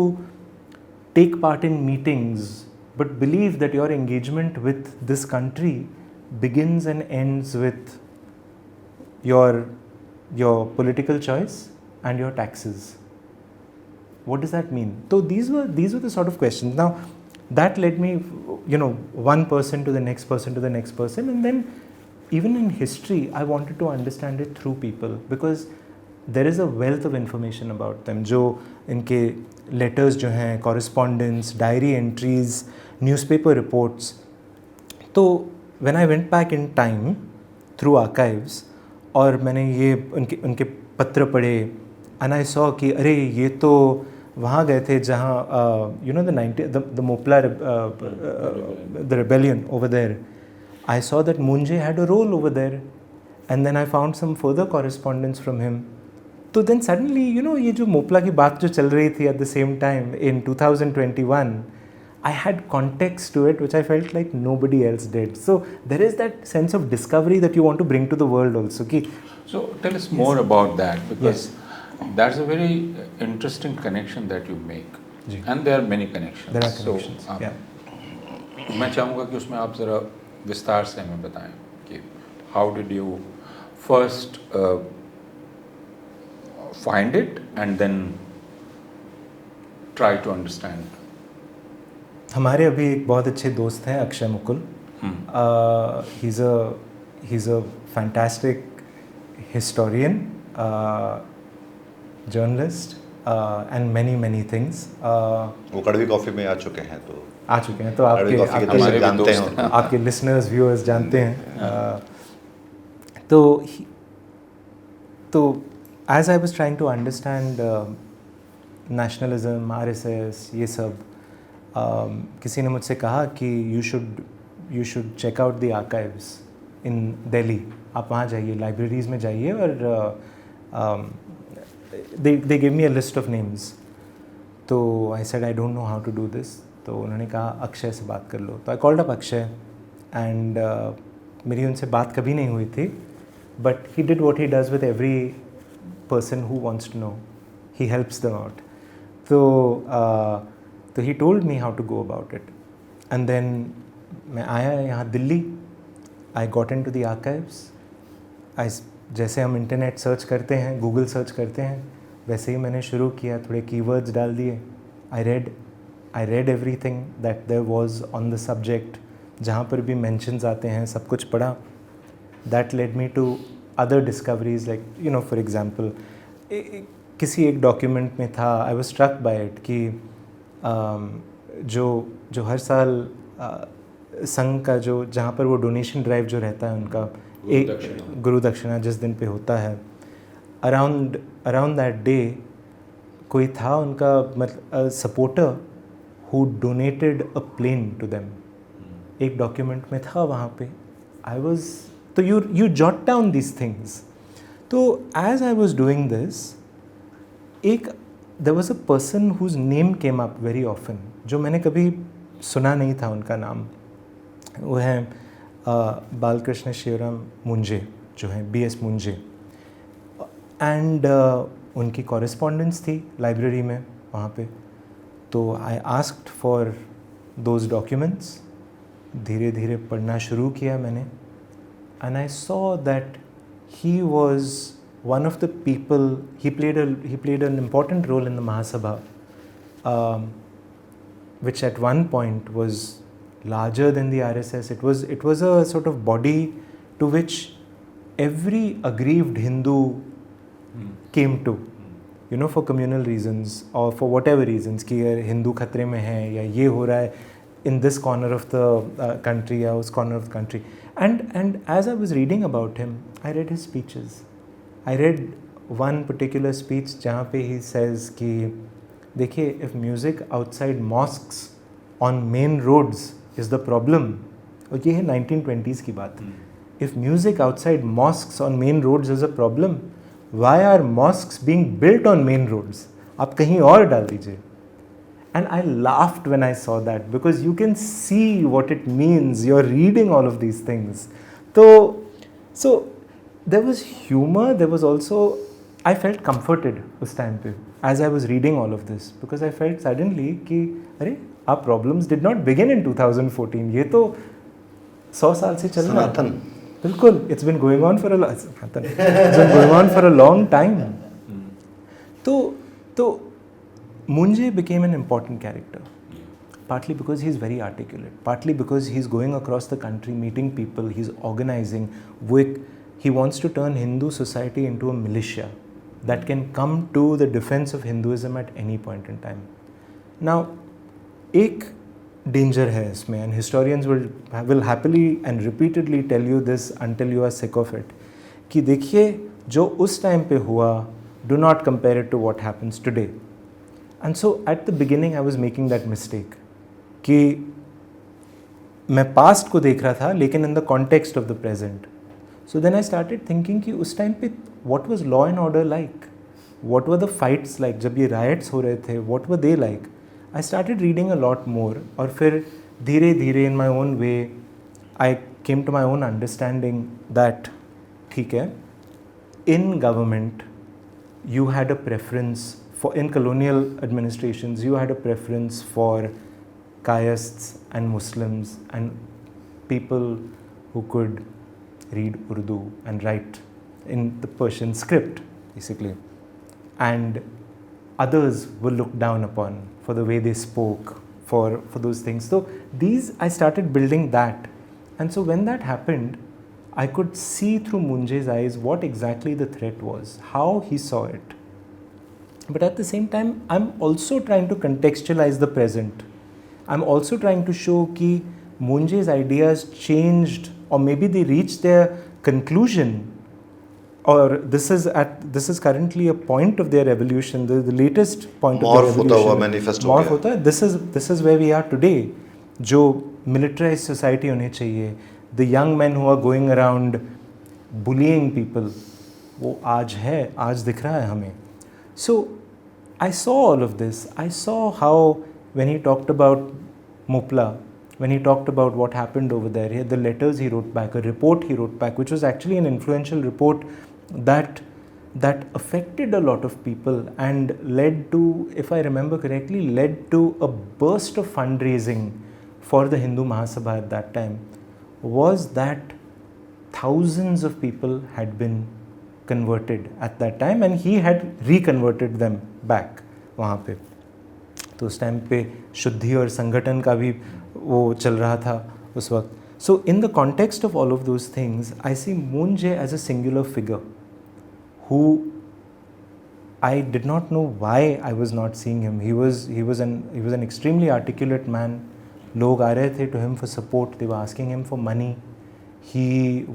take part in meetings, but believe that your engagement with this country begins and ends with your political choice and your taxes? What does that mean? So these were the sort of questions. Now that led me, one person to the next person to the next person, and then even in history, I wanted to understand it through people, because there is a wealth of information about them. जो इनके letters जो हैं, correspondence, diary entries, newspaper reports. तो when I went back in time through archives, और मैंने ये उनके पत्र पढ़े, and I saw कि अरे ये तो वहाँ गए थे जहाँ the Mopla the rebellion over there. I saw that Munje had a role over there, and then I found some further correspondence from him. So then suddenly, ये जो मोपला की बात जो चल रही थी at the same time in 2021, I had context to it which I felt like nobody else did. So there is that sense of discovery that you want to bring to the world also. So tell us more about that, because that's a very interesting connection that you make. And there are many connections. There are connections. मैं चाहूँगा कि उसमें आप ज़रा विस्तार से हमें बताएं कि how did you first find it and then try to understand? हमारे अभी एक बहुत अच्छे दोस्त हैं, Akshay Mukul. He's a fantastic historian, journalist, and many things. वो कड़वी कॉफ़ी में आ चुके हैं, तो आपके लिसनर्स व्यूअर्स जानते हैं. तो as I was trying to understand nationalism, RSS, ये सब, किसी ने मुझसे कहा कि you should check out the archives in Delhi. आप वहाँ जाइए, लाइब्रेरीज़ में जाइए, और they gave me a list of names. तो I said I don't know how to do this. तो उन्होंने कहा अक्षय से बात कर लो. तो I called up Akshay, and मेरी उनसे बात कभी नहीं हुई थी, but he did what he does with every person who wants to know. He helps them out. So he told me how to go about it. And then मैं आया यहाँ Delhi. I got into the archives. जैसे हम internet search करते हैं, Google search करते हैं, वैसे ही मैंने शुरू किया. थोड़े कीवर्ड्स डाल दिए. I read everything that there was on the subject. जहाँ पर भी mentions आते हैं, सब कुछ पढ़ा. That led me to other discoveries, like for example, किसी एक document में था, I was struck by it कि जो जो हर साल संघ का जो जहाँ पर वो डोनेशन ड्राइव जो रहता है उनका एक गुरु दक्षिणा जिस दिन पे होता है, अराउंड दैट डे कोई था उनका मतलब supporter who donated a plane to them, एक डॉक्यूमेंट में था वहाँ पे। आई वॉज तो you jot down this things. तो as I was doing this, एक there was a person whose name came up very often, जो मैंने कभी सुना नहीं था उनका नाम। वो है बालकृष्ण शिवराम मुंजे, जो हैं BS मुंजे। एंड उनकी कॉरेस्पॉन्डेंस थी लाइब्रेरी में वहाँ पे। तो I asked for those documents, धीरे धीरे पढ़ना शुरू किया मैंने, and I saw that he was one of the people, he played an important role in the Mahasabha, which at one point was larger than the RSS. It was a sort of body to which every aggrieved Hindu came to, you know, for communal reasons or for whatever reasons, कि यार हिंदू खतरे में है या ये हो रहा है in this corner of the country या उस corner of the country. And as I was reading about him, I read his speeches. I read one particular speech जहाँ पे he says कि देखिए, if music outside mosques on main roads is the problem, और ये है 1920s की बात, if music outside mosques on main roads is a problem, why are mosques being built on main roads? आप कहीं और डाल दीजिए. And I laughed when I saw that, because you can see what it means. You're reading all of these things. So there was humor. There was also, I felt comforted उस time पे as I was reading all of this, because I felt suddenly कि अरे, our problems did not begin in 2014. ये तो 100 साल से चल रहा है. बिल्कुल, it's been going on for a long time. तो Munje became an important character, partly because he's very articulate, partly because he's going across the country meeting people, he's organizing. He wants to turn Hindu society into a militia that can come to the defense of Hinduism at any point in time. Now, एक danger है इसमें, and historians will happily and repeatedly tell you this until you are sick of it, कि देखिए जो उस time पे हुआ, do not compare it to what happens today. And so at the beginning I was making that mistake कि मैं past को देख रहा था लेकिन in the context of the present. So then I started thinking कि उस time पे what was law and order like? What were the fights like? जब ये riots हो रहे थे, what were they like? I started reading a lot more, और फिर धीरे धीरे in my own way I came to my own understanding that ठीक है, in government you had a preference in colonial administrations, you had a preference for Kayasts and Muslims and people who could read Urdu and write in the Persian script, basically. And others were looked down upon for the way they spoke, for those things. So I started building that. And so when that happened, I could see through Munje's eyes what exactly the threat was, how he saw it. But at the same time, I'm also trying to contextualize the present. I'm also trying to show कि Munje's ideas changed, or maybe they reached their conclusion, or this is currently a point of their evolution, the latest point of their evolution. morph होता हुआ manifest हो गया. होता है. This is where we are today. जो militarized society होनी चाहिए, the young men who are going around bullying people, वो आज दिख रहा है हमें. So I saw all of this. I saw how when he talked about Mupla, when he talked about what happened over there, he had the letters he wrote back, a report he wrote back, which was actually an influential report that affected a lot of people and led to, if I remember correctly, led to a burst of fundraising for the Hindu Mahasabha at that time, was that thousands of people had been converted at that time and he had reconverted them back वहाँ पे. तो उस time पे शुद्धि और संगठन का भी वो चल रहा था उस वक्त. So in the context of all of those things, I see Munje as a singular figure who I did not know why I was not seeing him. He was an extremely articulate man. लोग आ रहे थे to him for support. They were asking him for money. He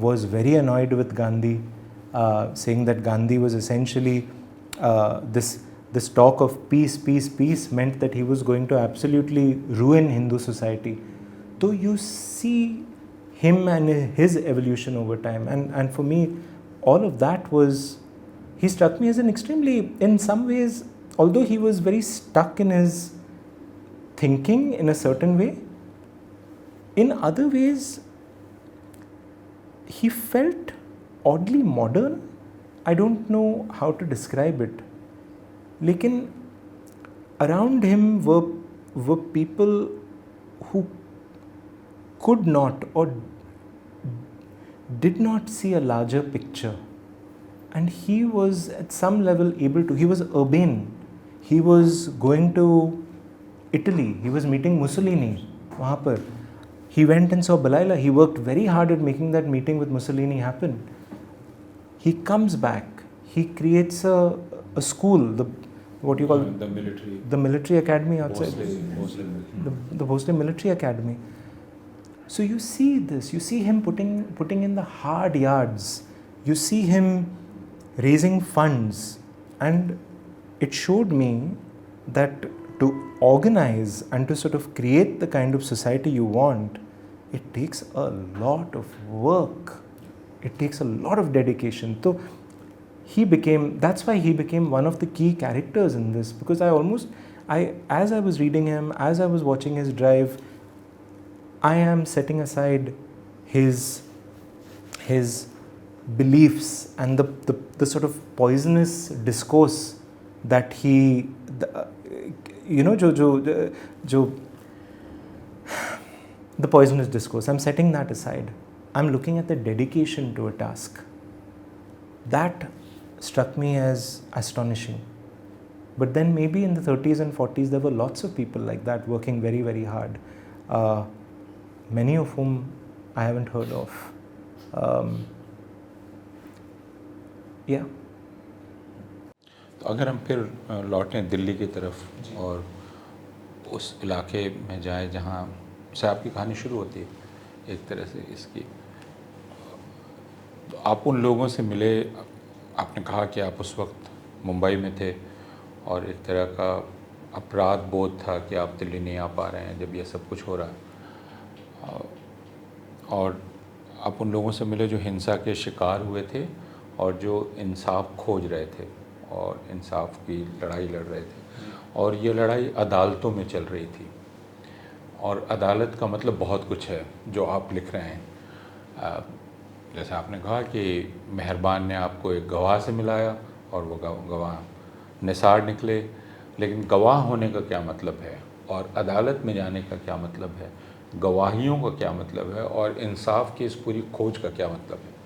was very annoyed with Gandhi, saying that Gandhi was essentially this talk of peace meant that he was going to absolutely ruin Hindu society. So you see him and his evolution over time, and for me, all of that was. He struck me as an extremely, in some ways, although he was very stuck in his thinking in a certain way, in other ways, he felt oddly modern. I don't know how to describe it. Lekin around him were people who could not or did not see a larger picture. And he was at some level able to, he was urbane. He was going to Italy. He was meeting Mussolini. वहाँ पर. He went and saw Balaila. He worked very hard at making that meeting with Mussolini happen. He comes back. He creates a school, what you call the military academy outside. The Bhosle military academy. So you see this. You see him putting in the hard yards. You see him raising funds, and it showed me that to organize and to sort of create the kind of society you want, it takes a lot of work. It takes a lot of dedication. So that's why he became one of the key characters in this, because as I was reading him, as I was watching his drive, I am setting aside his beliefs and the sort of poisonous discourse that he, the poisonous discourse. I'm setting that aside. I'm looking at the dedication to a task. That struck me as astonishing. But then maybe in the 30s and 40s, there were lots of people like that working very, very hard, many of whom I haven't heard of. Yeah. तो अगर हम फिर लौटें दिल्ली की तरफ और उस इलाके में जाएं जहाँ से आपकी कहानी शुरू होती है एक तरह से इसकी, तो आप उन लोगों से मिले. आपने कहा कि आप उस वक्त मुंबई में थे और एक तरह का अपराध बोध था कि आप दिल्ली नहीं आ पा रहे हैं जब ये सब कुछ हो रहा है, और आप उन लोगों से मिले जो हिंसा के शिकार हुए थे और जो इंसाफ खोज रहे थे और इंसाफ की लड़ाई लड़ रहे थे, और ये लड़ाई अदालतों में चल रही थी. और अदालत का मतलब बहुत कुछ है जो आप लिख रहे हैं. जैसे आपने कहा कि मेहरबान ने आपको एक गवाह से मिलाया और वो गवाह निसार निकले, लेकिन गवाह होने का क्या मतलब है और अदालत में जाने का क्या मतलब है, गवाहियों का क्या मतलब है और इंसाफ की इस पूरी खोज का क्या मतलब है.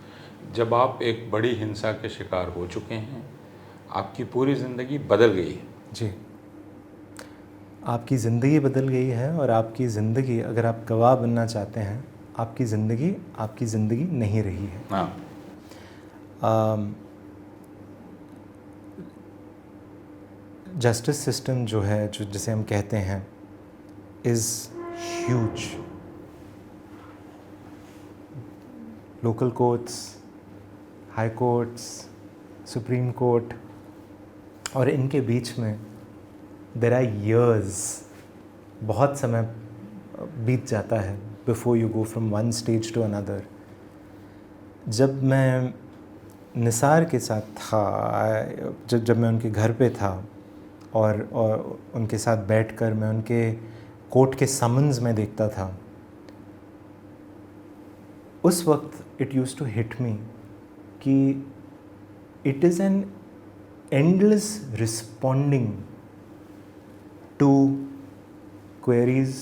जब आप एक बड़ी हिंसा के शिकार हो चुके हैं, आपकी पूरी ज़िंदगी बदल गई है. जी, आपकी ज़िंदगी बदल गई है, और आपकी ज़िंदगी, अगर आप गवाह बनना चाहते हैं, आपकी ज़िंदगी नहीं रही है. हाँ. जस्टिस सिस्टम जो है, जो जिसे हम कहते हैं, is huge. Local courts, high courts, supreme court, और इनके बीच में देयर आर ईयर्स, बहुत समय बीत जाता है before you go from one stage to another. जब मैं निसार के साथ था, जब मैं उनके घर पे था और उनके साथ बैठकर मैं उनके कोर्ट के समन्स में देखता था, उस वक्त it used to hit me कि it is an endless responding to queries.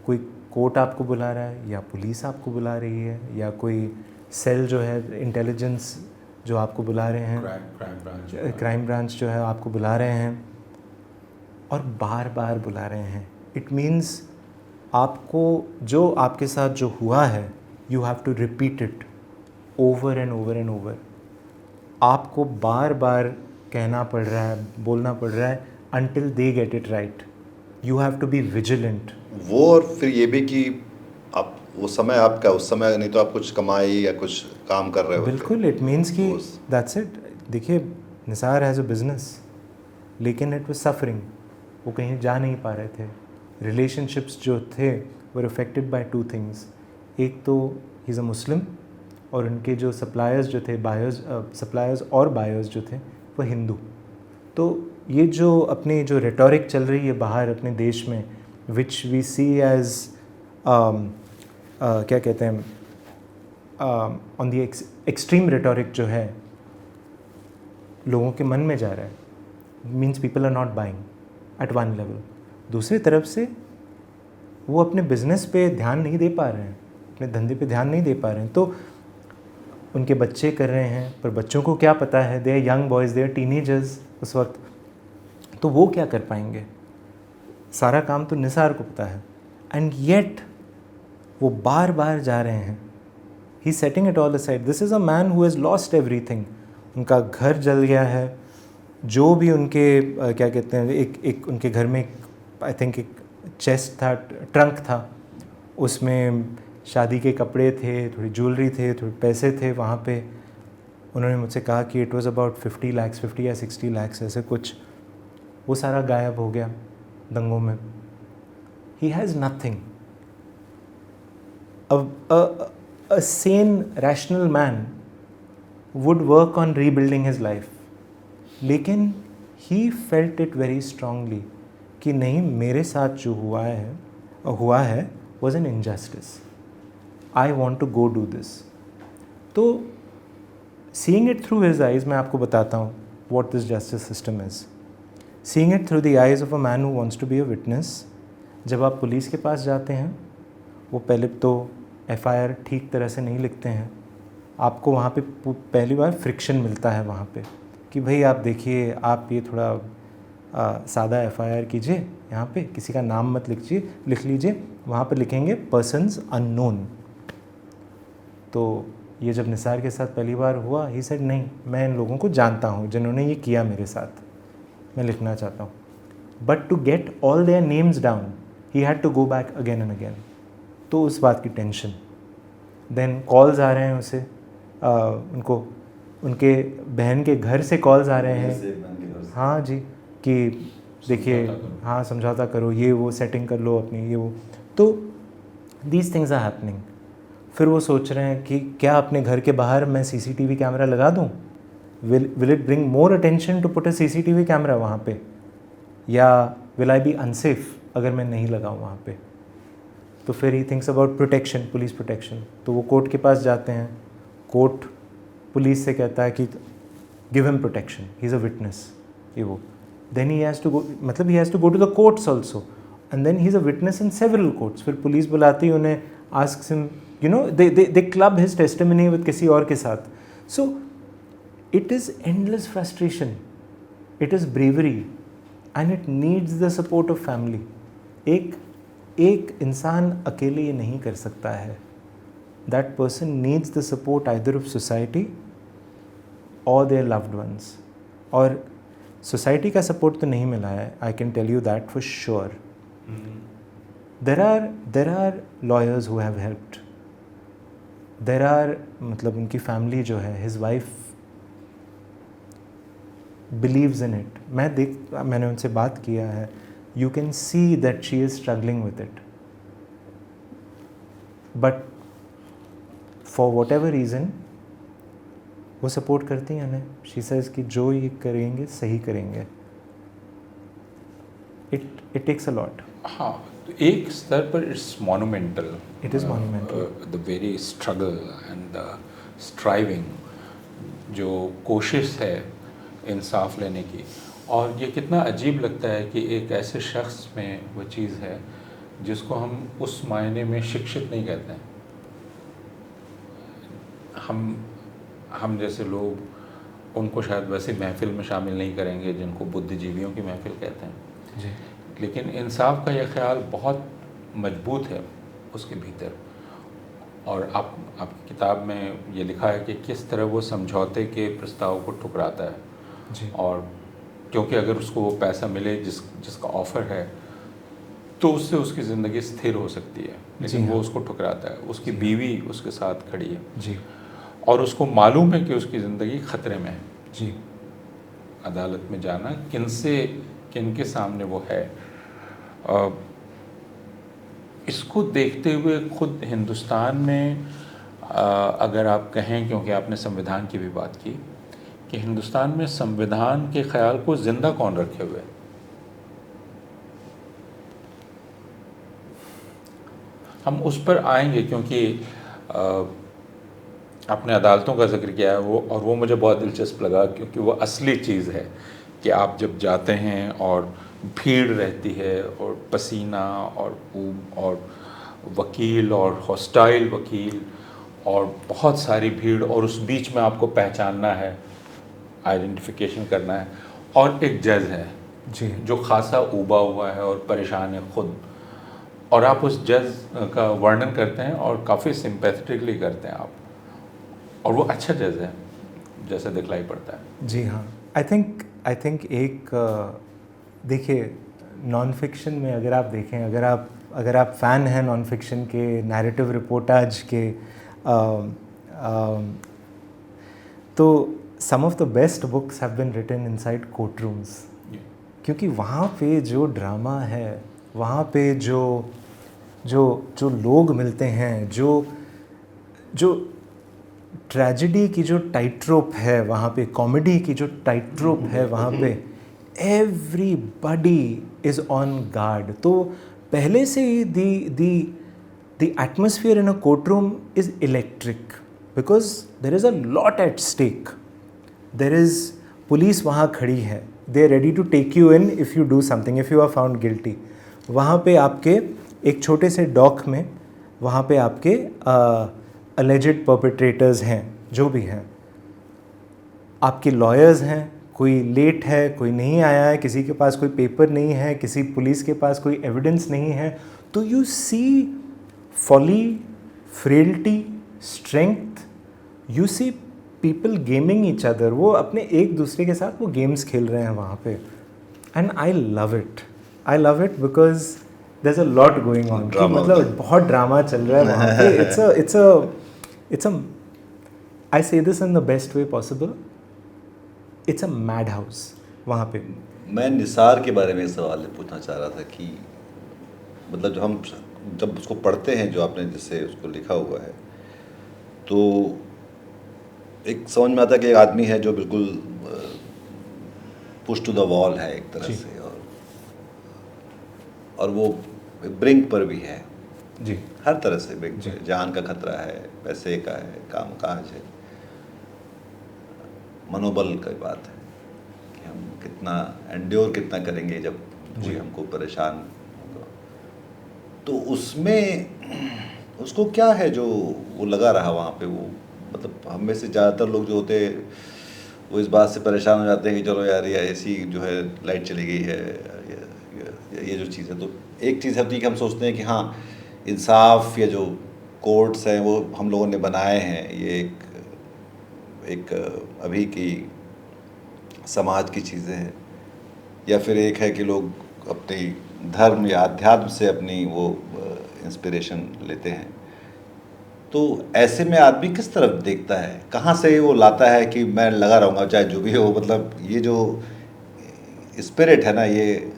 कोई कोर्ट आपको बुला रहा है, या पुलिस आपको बुला रही है, या कोई सेल जो है इंटेलिजेंस जो आपको बुला रहे हैं, क्राइम ब्रांच जो है आपको बुला रहे हैं, और बार बार बुला रहे हैं. इट मीन्स आपको जो आपके साथ जो हुआ है, you have to repeat it over and over and over. आपको बार बार कहना पड़ रहा है, बोलना पड़ रहा है, until they get it right. You have to be vigilant. वो और फिर ये भी कि आप वो समय आपका उस समय नहीं तो आप कुछ कमाई या कुछ काम कर रहे होते। बिल्कुल, इट मीन्स कि उस- दैट्स इट। देखिए, निसार हैज़ अ बिजनेस, लेकिन इट वाज सफरिंग, वो कहीं जा नहीं पा रहे थे। रिलेशनशिप्स जो थे वर अफेक्टेड बाय टू थिंग्स। एक तो ही इज़ अ मुस्लिम, और उनके जो सप्लायर्स जो थे, सप्लायर्स और बायर्स जो थे वो हिंदू। तो ये जो अपनी जो रेटोरिक चल रही है बाहर अपने देश में, विच वी सी एज क्या कहते हैं, ऑन द एक्सट्रीम रेटोरिक जो है लोगों के मन में जा रहा है, means people are not buying at one level. दूसरी तरफ से वो अपने बिजनेस पे ध्यान नहीं दे पा रहे हैं, अपने धंधे पे ध्यान नहीं दे पा रहे हैं। तो उनके बच्चे कर रहे हैं, पर बच्चों को क्या पता है, they are young boys, they are teenagers उस वक्त, तो वो क्या कर पाएंगे? सारा काम तो निसार को पता है, एंड येट वो बार बार जा रहे हैं। He setting it all aside. This is a man who has lost everything. उनका घर जल गया है, जो भी उनके क्या कहते हैं, एक उनके घर में आई थिंक एक चेस्ट था, ट्रंक था, उसमें शादी के कपड़े थे, थोड़ी ज्वेलरी थे, थोड़े पैसे थे वहाँ पे। उन्होंने मुझसे कहा कि इट वाज अबाउट 50 lakhs, 50 या 60 lakhs ऐसे कुछ। वो सारा गायब हो गया दंगों में। He has nothing. A sane, rational man would work on rebuilding his life. लेकिन he felt it very strongly कि नहीं, मेरे साथ जो हुआ है was an injustice. I want to go do this. तो seeing it through his eyes, मैं आपको बताता हूँ what this justice system is. Seeing it through the eyes of a man who wants to be a witness. जब आप police के पास जाते हैं, वो पहले तो FIR ठीक तरह से नहीं लिखते हैं। आपको वहाँ पे पहली बार फ्रिक्शन मिलता है वहाँ पे कि भाई आप देखिए, आप ये थोड़ा सादा FIR कीजिए, यहाँ पे किसी का नाम मत लिख लीजिए, वहाँ पे लिखेंगे पर्सन्स अननोन। तो ये जब निसार के साथ पहली बार हुआ, ही सेड नहीं, मैं इन लोगों को जानता हूँ जिन्होंने ये किया मेरे साथ, मैं लिखना चाहता हूँ। But to get all their names down he had to go back again and again. तो उस बात की टेंशन। देन कॉल्स आ रहे हैं उसे, उनको उनके बहन के घर से कॉल्स आ रहे हैं, हाँ जी, कि देखिए, हाँ समझौता करो, ये वो सेटिंग कर लो अपनी, ये वो। तो दीज थिंग्स आर हैपनिंग। फिर वो सोच रहे हैं कि क्या अपने घर के बाहर मैं CCTV कैमरा लगा दूँ? Will it bring more attention to put a CCTV camera वहाँ पे, या विल आई बी अनसेफ अगर मैं नहीं लगाऊँ वहाँ पे? तो फिर he thinks about protection, police protection. तो वो कोर्ट के पास जाते हैं, कोर्ट पुलिस से कहता है कि give him protection, he is a witness, ये वो। Then he has to go, मतलब he has to go to the courts also, and then he is a witness in several courts. फिर police बुलाती है उन्हें, asks him, you know, they club his testimony with किसी और के साथ। So it is endless frustration, it is bravery, and it needs the support of family. एक इंसान अकेले ये नहीं कर सकता है। That person needs the support either of society और देयर लव्ड वंस। और सोसाइटी का सपोर्ट तो नहीं मिला है, I can tell you that for sure. There are lawyers who have helped, there are, मतलब उनकी फैमिली जो है, his wife believes in it. मैंने उनसे बात किया है, you can see that she is struggling with it, but for whatever reason वो सपोर्ट करती हैं उन्हें। she says कि जो ये करेंगे सही करेंगे। it takes a lot. हाँ, तो एक स्तर पर it's monumental. It is monumental. The very struggle and the striving, जो कोशिश है इंसाफ लेने की। और ये कितना अजीब लगता है कि एक ऐसे शख्स में वो चीज़ है जिसको हम उस मायने में शिक्षित नहीं कहते हैं। हम जैसे लोग उनको शायद वैसे महफिल में शामिल नहीं करेंगे जिनको बुद्धिजीवियों की महफिल कहते हैं जी। लेकिन इंसाफ का यह ख्याल बहुत मजबूत है उसके भीतर। और आपकी किताब में ये लिखा है कि किस तरह वो समझौते के प्रस्ताव को ठुकराता है जी। और क्योंकि अगर उसको वो पैसा मिले जिसका ऑफ़र है तो उससे उसकी ज़िंदगी स्थिर हो सकती है, लेकिन जी वो हाँ। उसको ठुकराता है। उसकी जी हाँ। बीवी उसके साथ खड़ी है जी और उसको मालूम है कि उसकी ज़िंदगी ख़तरे में है। जी अदालत में जाना किनके सामने वो है। इसको देखते हुए खुद हिंदुस्तान में अगर आप कहें, क्योंकि आपने संविधान की भी बात की, कि हिंदुस्तान में संविधान के ख्याल को ज़िंदा कौन रखे हुए है? हम उस पर आएंगे, क्योंकि आपने अदालतों का जिक्र किया है वो मुझे बहुत दिलचस्प लगा, क्योंकि वो असली चीज़ है कि आप जब जाते हैं और भीड़ रहती है और पसीना और ऊब और वकील और हॉस्टाइल वकील और बहुत सारी भीड़, और उस बीच में आपको पहचानना है, आइडेंटिफिकेशन करना है, और एक जज है जी जो खासा ऊबा हुआ है और परेशान है खुद, और आप उस जज का वर्णन करते हैं और काफ़ी सिंपैथेटिकली करते हैं आप, और वो अच्छा जज है जैसा दिखलाई पड़ता है। जी हाँ। आई थिंक एक देखिए, नॉन फिक्शन में अगर आप देखें, अगर आप फ़ैन हैं नॉन फिक्शन के, नैरेटिव रिपोर्टाज के, तो some of the best books have been written inside court rooms, क्योंकि वहाँ पे जो ड्रामा है, वहाँ पे जो जो जो लोग मिलते हैं, जो ट्रेजेडी की जो टाइट रोप है वहाँ पे, कॉमेडी की जो टाइट रोप है वहाँ पे, एवरीबडी इज़ ऑन गार्ड। तो पहले से ही the atmosphere in a court room is electric, because there is a lot at stake. There is police वहाँ खड़ी है, they are ready to take you in if you do something, if you are found guilty. वहाँ पे आपके एक छोटे से dock में वहाँ पे आपके अलेजेड परपेट्रेटर्स हैं, जो भी हैं, आपके लॉयर्स हैं, कोई लेट है, कोई नहीं आया है, किसी के पास कोई पेपर नहीं है, किसी पुलिस के पास कोई एविडेंस नहीं है, तो you see folly, frailty, strength, you see people gaming each other. वो अपने एक दूसरे के साथ वो गेम्स खेल रहे हैं वहाँ पे, and I love it because there is a lot going on. मतलब बहुत ड्रामा चल रहा है वहाँ पे। it's a I say this in the best way possible, it's a madhouse वहाँ पे। मैं निसार के बारे में सवाल पूछना चाह रहा था कि मतलब जब उसको पढ़ते हैं, जो आपने जिससे उसको लिखा हुआ है, तो एक समझ में आता है कि एक आदमी है जो बिल्कुल पुश टू द वॉल है एक तरह से, और वो ब्रिंक पर भी है जी, हर तरह से ब्रिंक पे, जान का खतरा है, पैसे का है, कामकाज है, मनोबल की बात है कि हम कितना एंड्योर कितना करेंगे जब कोई हमको परेशान होगा। तो उसमें उसको क्या है जो वो लगा रहा वहाँ पे? वो मतलब हम में से ज़्यादातर लोग जो होते वो इस बात से परेशान हो जाते हैं कि चलो यार, ये ऐसी जो है लाइट चली गई है, ये जो चीज़ है। तो एक चीज़ होती है कि हम सोचते हैं कि हाँ, इंसाफ या जो कोर्ट्स हैं वो हम लोगों ने बनाए हैं, ये एक अभी की समाज की चीज़ें हैं, या फिर एक है कि लोग अपनी धर्म या अध्यात्म से अपनी वो इंस्पिरेशन लेते हैं। तो ऐसे में आदमी किस तरफ देखता है, कहाँ से वो लाता है कि मैं लगा रहूँगा चाहे जो भी हो? मतलब ये जो स्पिरिट है ना, ये,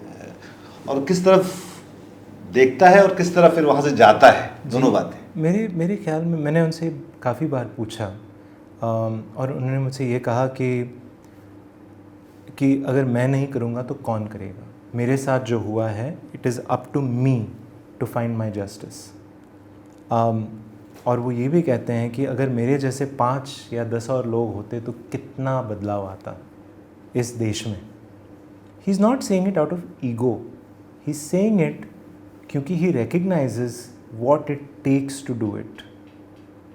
और किस तरफ देखता है और किस तरफ फिर वहाँ से जाता है, दोनों बातें। मेरे ख्याल में मैंने उनसे काफ़ी बार पूछा, और उन्होंने मुझसे ये कहा कि अगर मैं नहीं करूँगा तो कौन करेगा? मेरे साथ जो हुआ है, it is up to me to find my justice. और वो ये भी कहते हैं कि अगर मेरे जैसे 5 या 10 और लोग होते तो कितना बदलाव आता इस देश में। He is not saying it out of ego, he is saying it क्योंकि he recognises what it takes to do it.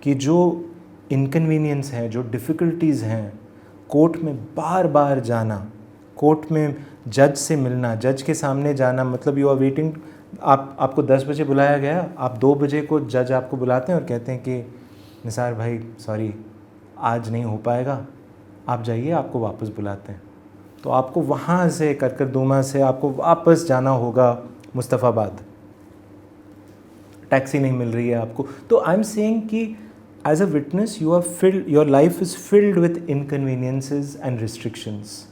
कि जो इनकन्वीनियंस है, जो डिफ़िकल्टीज़ हैं, कोर्ट में बार बार जाना, कोर्ट में जज से मिलना, जज के सामने जाना, मतलब यू आर वेटिंग, आपको 10 बजे बुलाया गया, आप 2 बजे को जज आपको बुलाते हैं और कहते हैं कि निसार भाई सॉरी आज नहीं हो पाएगा, आप जाइए, आपको वापस बुलाते हैं। तो आपको वहाँ से करकरदुमा से आपको वापस जाना होगा मुस्तफ़ाबाद, टैक्सी नहीं मिल रही है आपको। तो आई एम सेइंग कि as a witness you are filled, your life is filled with inconveniences and restrictions.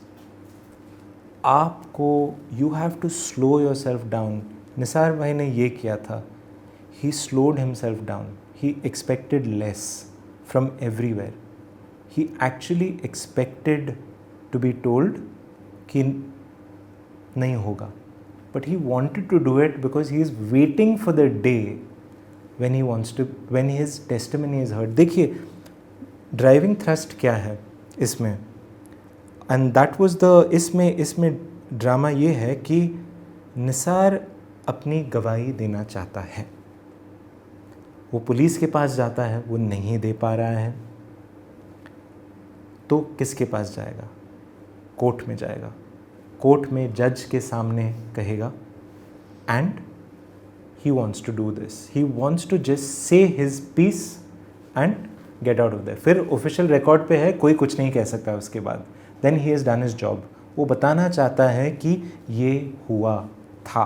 आपको you have to slow yourself down. Nisar भाई ने ये किया था, he slowed himself down, he expected less from everywhere, he actually expected to be told कि नहीं होगा, but he wanted to do it because he is waiting for the day when he wants to, when his testimony is heard. देखिए driving thrust क्या है इसमें, and that was the, इसमें drama ये है कि निसार अपनी गवाही देना चाहता है, वो पुलिस के पास जाता है, वो नहीं दे पा रहा है, तो किसके पास जाएगा? कोर्ट में जाएगा, कोर्ट में जज के सामने कहेगा, and he wants to do this, he wants to just say his piece and get out of there. फिर ऑफिशियल रिकॉर्ड पे है, कोई कुछ नहीं कह सकता उसके बाद, then he has done his job. वो बताना चाहता है कि ये हुआ था,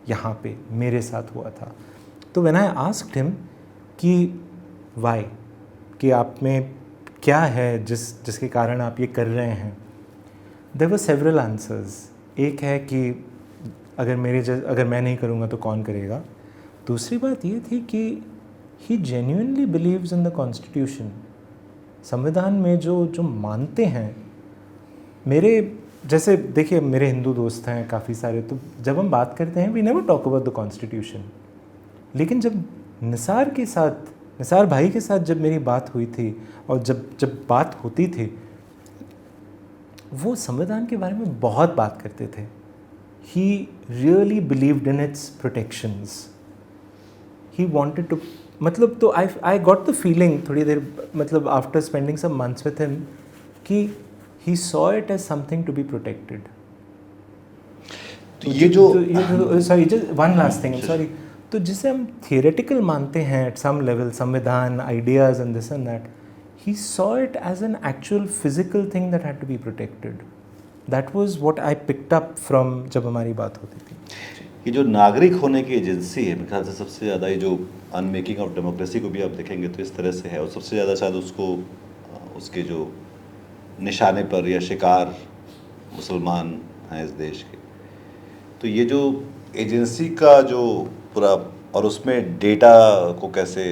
यहाँ पे मेरे साथ हुआ था। तो when I asked him कि why, कि आप में क्या है जिसके कारण आप ये कर रहे हैं, there were several answers. एक है कि अगर मैं नहीं करूँगा तो कौन करेगा। दूसरी बात ये थी कि he genuinely believes in the constitution, संविधान में जो मानते हैं। मेरे जैसे देखिए मेरे हिंदू दोस्त हैं काफ़ी सारे, तो जब हम बात करते हैं we never talk about the constitution, लेकिन जब निसार भाई के साथ जब मेरी बात हुई थी और जब बात होती थी, वो संविधान के बारे में बहुत बात करते थे। He really believed in its protections. He wanted to, मतलब तो I got the feeling थोड़ी देर, मतलब after spending some months with him, कि he saw it as something to be protected. तो ये जो sorry, just one last thing, sorry. तो जिसे हम theoretical मानते हैं at some level, संविधान, ideas and this and that, he saw it as an actual physical thing that had to be protected. That was what I picked up from जब हमारी बात होती थी। ये जो नागरिक होने की एजेंसी है, मेरे ख्याल से सबसे ज़्यादा ये जो अनमेकिंग ऑफ डेमोक्रेसी को भी आप देखेंगे तो इस तरह से है, और सबसे ज़्यादा शायद उसको उसके जो निशाने पर या शिकार मुसलमान हैं इस देश के। तो ये जो एजेंसी का जो पूरा, और उसमें डेटा को कैसे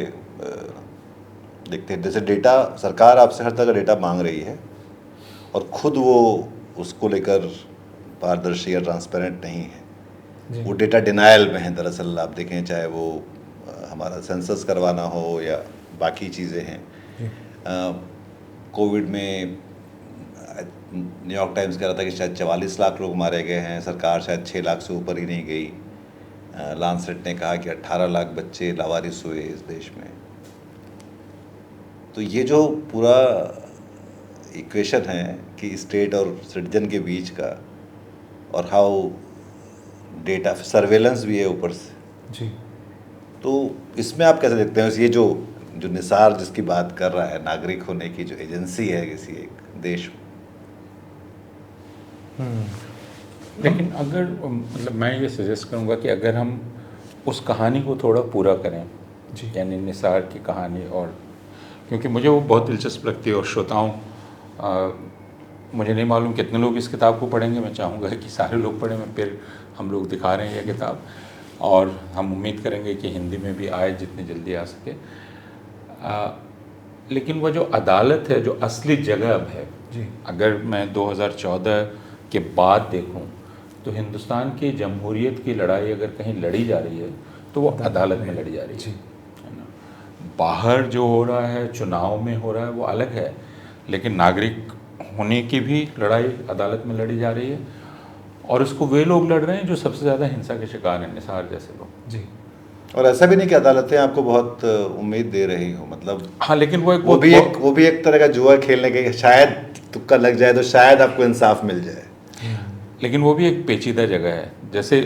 देखते हैं, जैसे डेटा सरकार आपसे हर तरह का डेटा मांग रही है और ख़ुद वो उसको लेकर पारदर्शी या ट्रांसपेरेंट नहीं है, वो डेटा डिनायल में है। दरअसल आप देखें, चाहे वो हमारा सेंसस करवाना हो या बाकी चीज़ें हैं। कोविड में न्यूयॉर्क टाइम्स कह रहा था कि शायद 44 लाख लोग मारे गए हैं, सरकार शायद 6 लाख से ऊपर ही नहीं गई। लांसेट ने कहा कि 18 लाख बच्चे लावारिस हुए इस देश में। तो ये जो पूरा इक्वेशन है कि स्टेट और सिटीजन के बीच का, और हाउ डेटा सर्वेलेंस भी है ऊपर से जी, तो इसमें आप कैसे देखते हैं ये जो निसार जिसकी बात कर रहा है, नागरिक होने की जो एजेंसी है किसी एक देश में? लेकिन अगर मतलब मैं ये सजेस्ट करूँगा कि अगर हम उस कहानी को थोड़ा पूरा करें जी, यानी निसार की कहानी, और क्योंकि मुझे वो बहुत दिलचस्प लगती है और श्रोताओं मुझे नहीं मालूम कितने लोग इस किताब को पढ़ेंगे, मैं चाहूँगा कि सारे लोग पढ़ें। मैं फिर हम लोग दिखा रहे हैं ये किताब, और हम उम्मीद करेंगे कि हिंदी में भी आए जितनी जल्दी आ सके। लेकिन वो जो अदालत है, जो असली जगह अब है जी, अगर मैं 2014 के बाद देखूं तो हिंदुस्तान की जमहूरियत की लड़ाई अगर कहीं लड़ी जा रही है तो वो अदालत में लड़ी जा रही जी, है ना। बाहर जो हो रहा है, चुनाव में हो रहा है, वो अलग है, लेकिन नागरिक होने की भी लड़ाई अदालत में लड़ी जा रही है, और इसको वे लोग लड़ रहे हैं जो सबसे ज़्यादा हिंसा के शिकार हैं, निसार जैसे लोग। जी, और ऐसा भी नहीं कि अदालतें आपको बहुत उम्मीद दे रही हो, मतलब हाँ, लेकिन वो भी एक तरह का जुआ खेलने के, शायद तुक्का लग जाए तो शायद आपको इंसाफ मिल जाए, लेकिन वो भी एक पेचीदा जगह है। जैसे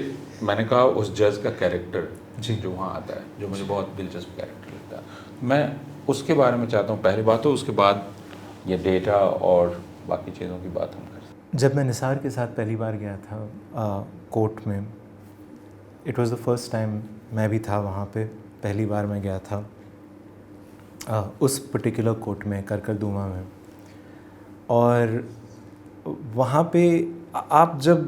मैंने कहा उस जज का कैरेक्टर जी, जो वहाँ आता है, जो मुझे बहुत दिलचस्प कैरेक्टर लगता है, मैं उसके बारे में चाहता हूँ पहली बात। तो उसके बाद ये डेटा और बाकी चीज़ों की बात हम कर सकते। जब मैं निसार के साथ पहली बार गया था कोर्ट में, it was the first time मैं भी था वहाँ पे, पहली बार मैं गया था उस पर्टिकुलर कोर्ट में, करकरदुमा में। और वहाँ पे आप जब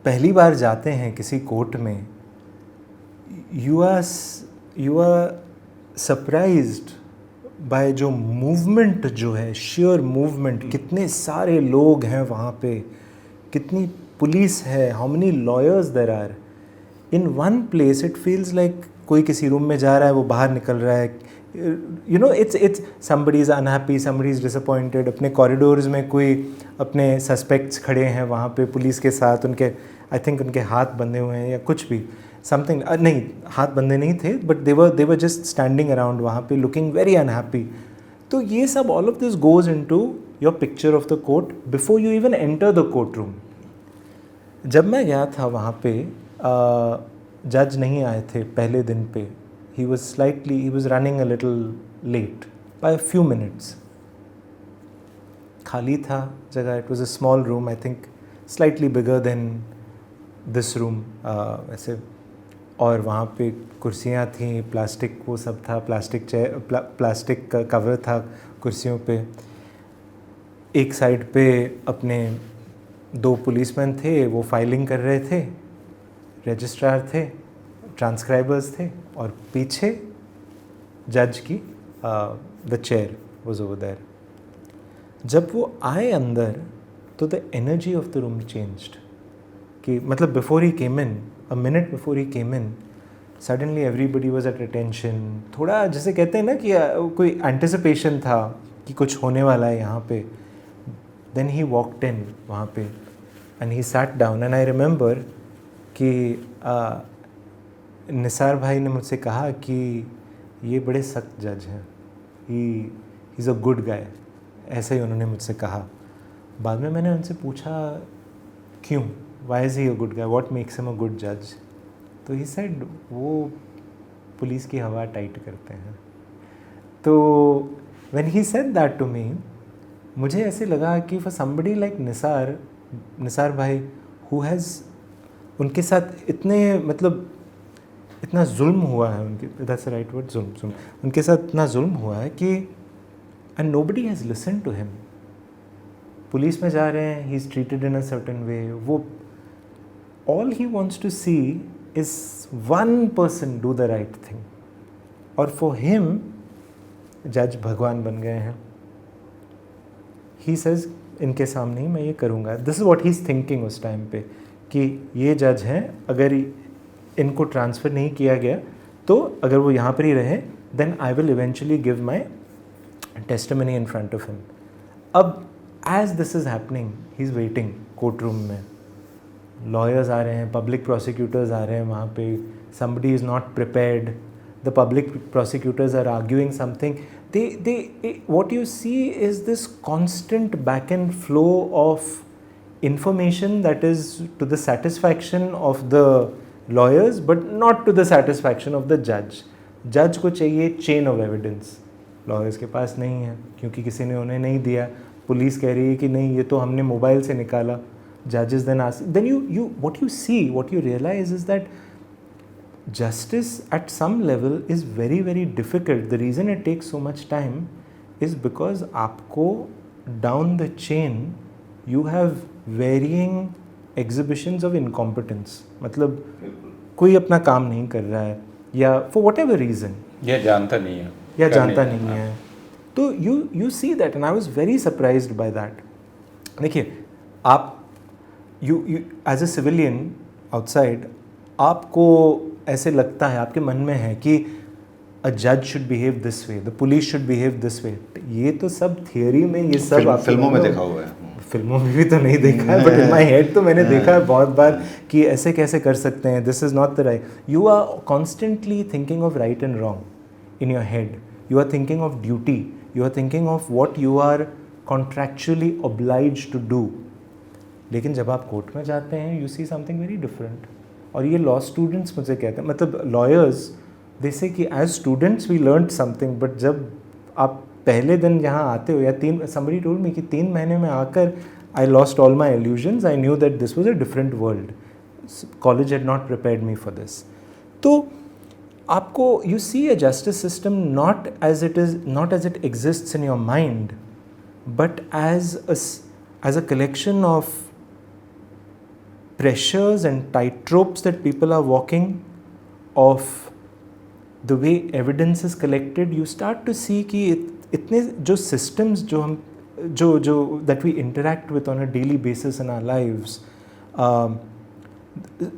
पहली बार जाते हैं किसी कोर्ट में, यू आर सरप्राइज्ड बाय जो मूवमेंट जो है, शेयर मूवमेंट, कितने सारे लोग हैं वहाँ पे, कितनी पुलिस है, how many lawyers there are in one place. It feels like कोई किसी रूम में जा रहा है, वो बाहर निकल रहा है, you know, it's somebody is unhappy, somebody is disappointed. अपने कॉरिडोर्स में कोई अपने सस्पेक्ट्स खड़े हैं वहाँ पे पुलिस के साथ, उनके आई थिंक उनके हाथ बंधे हुए हैं या कुछ भी, समथिंग, नहीं हाथ बंधे नहीं थे, but they were just standing around वहाँ पे लुकिंग वेरी अनहैप्पी। तो ये सब, all of this goes into your picture of the court before you even enter the court room. जब मैं गया था वहाँ पे, जज नहीं आए थे पहले दिन पे। he was running a little late by a few minutes. खाली था जगह, it was a small room, I think slightly bigger than this room ऐसे। और वहाँ पे कुर्सियाँ थी, प्लास्टिक वो सब था, प्लास्टिक का कवर था कुर्सियों पे। एक साइड पे अपने 2 पुलिसमैन थे, वो फाइलिंग कर रहे थे, रजिस्ट्रार थे, ट्रांसक्राइबर्स थे, और पीछे जज की the chair was over there. जब वो आए अंदर तो the energy of the room changed, कि मतलब before he came in, a minute before he came in, suddenly everybody was at attention. थोड़ा जैसे कहते हैं ना कि कोई एंटिसिपेशन था कि कुछ होने वाला है यहाँ पे। देन ही वॉकड इन वहाँ पे and he sat down, and I remember कि निसार भाई ने मुझसे कहा कि ये बड़े सख्त जज हैं, ही इज़ अ गुड गाय, ऐसे ही उन्होंने मुझसे कहा। बाद में मैंने उनसे पूछा क्यों, why is he a good guy, what makes him a good जज? तो ही सेड वो पुलिस की हवा टाइट करते हैं। तो when he said that to me, मुझे ऐसे लगा कि फॉर समबडी लाइक निसार भाई हु हैज़, उनके साथ इतने मतलब इतना जुल्म हुआ है उनके, दैट्स राइट वर्ड, जुल्म, उनके साथ इतना जुल्म हुआ है कि and nobody has listen to him. Police में जा रहे हैं, he is treated in a certain way, वो all he wants to see is one person do the right thing, और फॉर हिम जज भगवान बन गए हैं। ही सेज इनके सामने ही मैं ये करूँगा, this is what he is thinking उस टाइम पे, कि ये जज हैं, अगर इनको ट्रांसफ़र नहीं किया गया तो अगर वो यहाँ पर ही रहे, then I will eventually give my testimony in front of him. अब as this is happening, he is waiting court room में, लॉयर्स आ रहे हैं, पब्लिक प्रोसिक्यूटर्स आ रहे हैं वहाँ पे, somebody is not prepared, the public prosecutors are arguing something, what you see is this constant back and flow of information that is to the satisfaction of the lawyers but not to the satisfaction of the judge. जज को चाहिए chain of evidence, lawyers के पास नहीं है क्योंकि किसी ने उन्हें नहीं दिया। पुलिस कह रही है कि नहीं, ये तो हमने मोबाइल से निकाला। Judges then ask, then what you see, what you realize is that justice at some level is very, very difficult. The reason it takes so much time is because आपको down the chain you have varying exhibitions of incompetence. मतलब कोई अपना काम नहीं कर रहा है या for whatever reason, या जानता नहीं है, या जानता नहीं है, तो you see that, and I was very surprised by that. देखिए, आप you as a civilian outside, आपको ऐसे लगता है, आपके मन में है कि a judge should behave this way, the police should behave this way. ये तो सब थियरी में, ये सब फिल्मों में देखा हुआ है, फिल्मों में भी तो नहीं देखा है, बट इन माई हेड तो मैंने देखा है बहुत बार कि ऐसे कैसे कर सकते हैं, this is not the right. You are constantly thinking of right and wrong in your head, you are thinking of duty, you are thinking of what you are contractually obliged to do. लेकिन जब आप court में जाते हैं, you see something very different. और ये law students मुझे कहते हैं, मतलब लॉयर्स, जैसे कि as students we learn something, but जब आप पहले दिन यहाँ आते हो या somebody told me कि 3 महीने में आकर I lost all my illusions. I knew that this was a different world. College had not prepared me for this. तो आपको you see a justice system not as it exists in your mind, but as a collection of pressures and tightropes that people are walking, of the way evidence is collected. You start to see कि इतने जो systems जो हम जो that we interact with on a daily basis in our lives,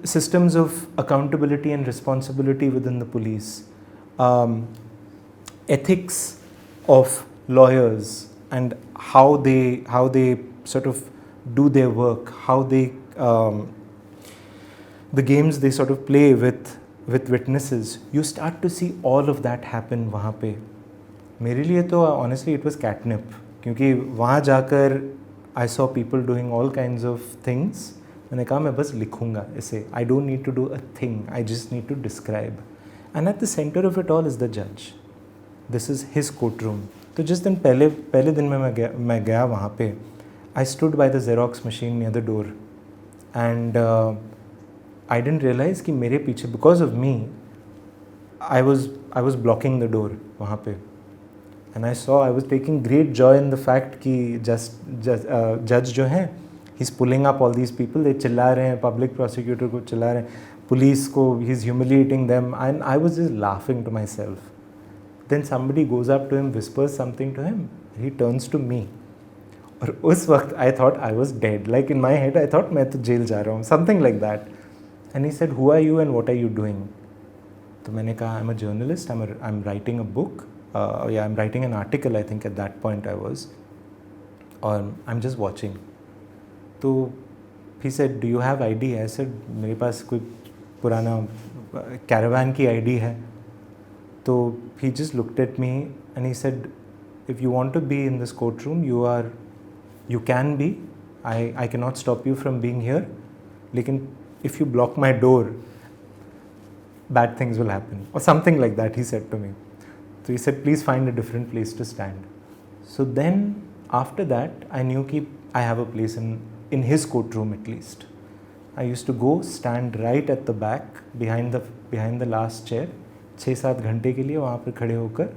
systems of accountability and responsibility within the police, ethics of lawyers and how they sort of do their work, how they the games they sort of play with witnesses. You start to see all of that happen वहाँ पे. मेरे लिए तो honestly it was catnip, क्योंकि वहाँ जाकर I saw people doing all kinds of things. मैंने कहा मैं बस लिखूँगा इसे. I don't need to do a thing. I just need to describe. And at the center of it all is the judge. This is his courtroom. तो जिस दिन पहले दिन में मैं गया वहाँ पे, I stood by the Xerox machine near the door, and I didn't realize कि मेरे पीछे, because of me, I was blocking the door वहाँ पे. And I was taking great joy in the fact कि judge जो हैं, he's pulling up all these people, they चिल्ला रहे हैं, public prosecutor को चिल्ला रहे हैं, police को, he's humiliating them, and I was just laughing to myself. Then somebody goes up to him, whispers something to him, he turns to me. और उस वक्त I thought I was dead. Like in my head I thought मैं तो jail जा रहा हूँ, something like that. And he said, who are you and what are you doing? तो मैंने कहा, I'm a journalist, I'm writing a book. I'm writing an article, I think at that point I was. Or I'm just watching. तो he said, do you have ID? I said, मेरे पास कोई पुराना caravan की ID है. तो he just looked at me and he said, if you want to be in this courtroom, you can be. I cannot stop you from being here. लेकिन if you block my door, bad things will happen. Or something like that, he said to me. So he said, please find a different place to stand. So then, after that, I knew that I have a place in his courtroom at least. I used to go stand right at the back, behind the last chair. 6-7 घंटे के लिए वहाँ पर खड़े होकर,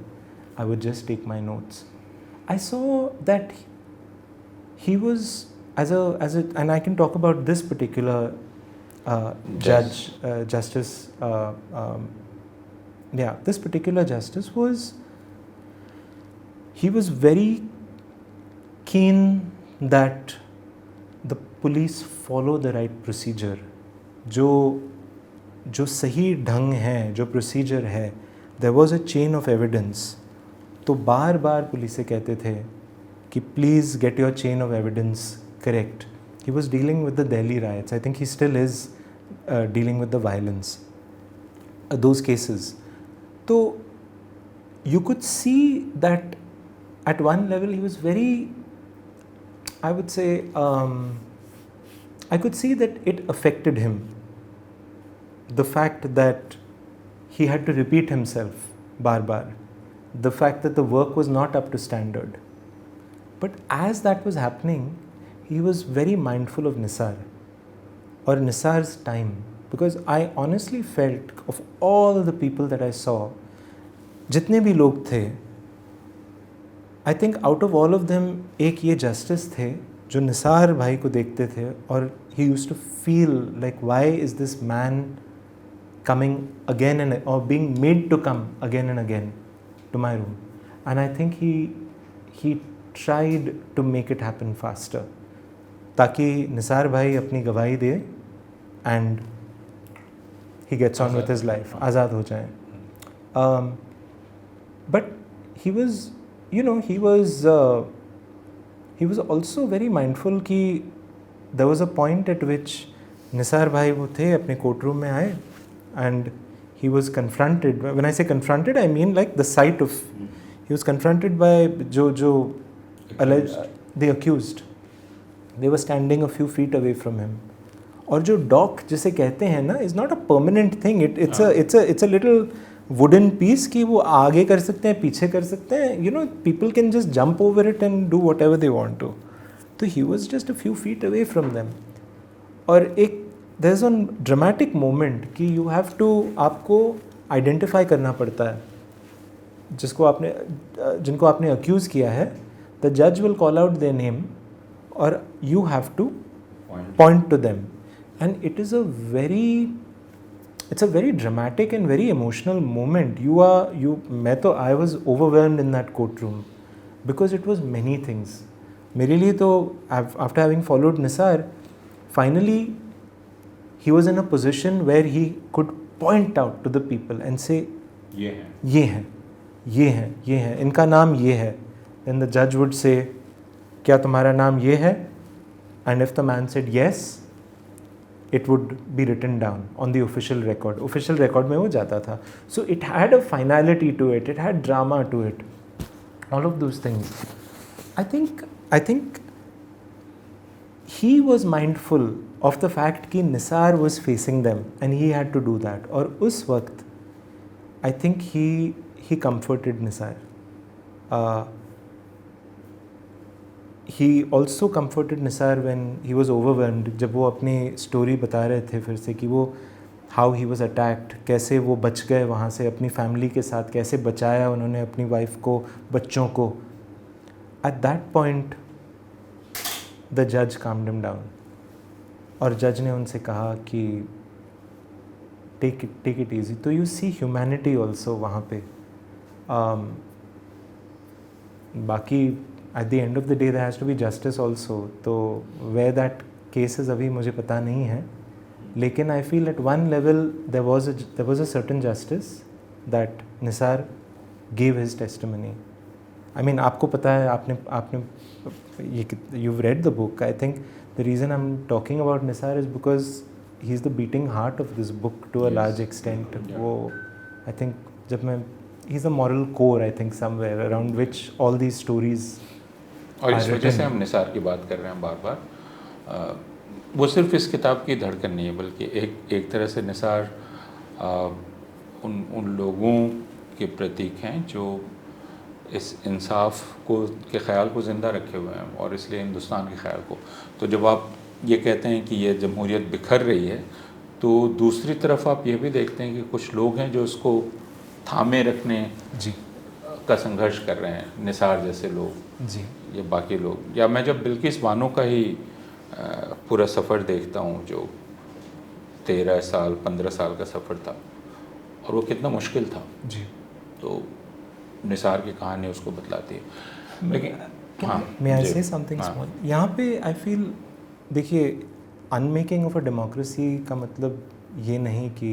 I would just take my notes. I saw that he was and I can talk about this particular justice. This particular justice he was very keen that the police follow the right procedure. जो सही ढंग है, जो procedure है, there was a chain of evidence. तो बार बार police से कहते थे कि please get your chain of evidence correct. He was dealing with the Delhi riots. I think he still is dealing with the violence. Those cases. So you could see that at one level he was very, I would say, I could see that it affected him. The fact that he had to repeat himself bar. The fact that the work was not up to standard. But as that was happening, he was very mindful of Nisar or Nisar's time, because I honestly felt of all the people that I saw, जितने भी लोग थे, I think out of all of them एक ये justice थे जो निसार भाई को देखते थे और he used to feel like why is this man coming again or being made to come again and again to my room, and I think he tried to make it happen faster ताकि निसार भाई अपनी गवाही दे and he gets on with his life, आज़ाद हो जाए. But he was, he was also very mindful कि there was a point at which Nisar भाई वो थे अपने courtroom में आए and he was confronted. When I say confronted, I mean like the sight of, he was confronted by the accused. They were standing a few feet away from him. और जो dock जिसे कहते हैं ना is not a permanent thing. It's a little wooden piece कि वो आगे कर सकते हैं, पीछे कर सकते हैं, you know, people can just jump over it and do whatever they want to. तो he was just a few feet away from them. और एक there is one dramatic moment कि यू हैव टू, आपको identify करना पड़ता है जिनको आपने अक्यूज़ किया है. द जज will call out their name और you have to point to them, and it's a very dramatic and very emotional moment. I was overwhelmed in that courtroom because it was many things. मेरे लिए तो after having followed Nisar, finally he was in a position where he could point out to the people and say ये है, इनका नाम ये है. Then the judge would say क्या तुम्हारा नाम ये है? And if the man said yes, it would be written down on the official record. Official record में वो जाता था. So it had a finality to it. It had drama to it. All of those things. I think he was mindful of the fact कि Nisar was facing them and he had to do that. और उस वक्त I think he comforted Nisar. He also comforted Nisar when he was overwhelmed. जब वो अपनी story बता रहे थे फिर से कि वो how he was attacked, कैसे वो बच गए वहाँ से, अपनी फैमिली के साथ कैसे बचाया उन्होंने अपनी वाइफ को, बच्चों को. At that point the judge calmed him down. और जज ने उनसे कहा कि take it easy. तो you see humanity also वहाँ पे. बाकी at the end of the day there has to be justice also. तो where that case is अभी मुझे पता नहीं है, लेकिन I feel at one level there was a certain justice that Nisar gave his testimony. I mean आपको पता है, आपने you've read the book. I think the reason I'm talking about Nisar is because he's the beating heart of this book to a large extent. वो I think जब मैं he's the moral core I think somewhere around which all these stories. और इस वजह से हम निसार की बात कर रहे हैं बार बार. वो सिर्फ इस किताब की धड़कन नहीं है, बल्कि एक तरह से निसार उन लोगों के प्रतीक हैं जो इस इंसाफ के ख़्याल को ज़िंदा रखे हुए हैं और इसलिए हिंदुस्तान के ख़्याल को. तो जब आप ये कहते हैं कि ये जमहूरियत बिखर रही है, तो दूसरी तरफ आप ये भी देखते हैं कि कुछ लोग हैं जो उसको थामे रखने का संघर्ष कर रहे हैं. निसार जैसे लोग जी, या बाकी लोग, या मैं जब बिल्किस बानो का ही पूरा सफ़र देखता हूँ जो 13 साल 15 साल का सफ़र था और वो कितना मुश्किल था जी, तो निसार की कहानी उसको बतलाती है. लेकिन हाँ, may I say something small? यहाँ पे I feel, देखिए, unmaking of a democracy का मतलब ये नहीं कि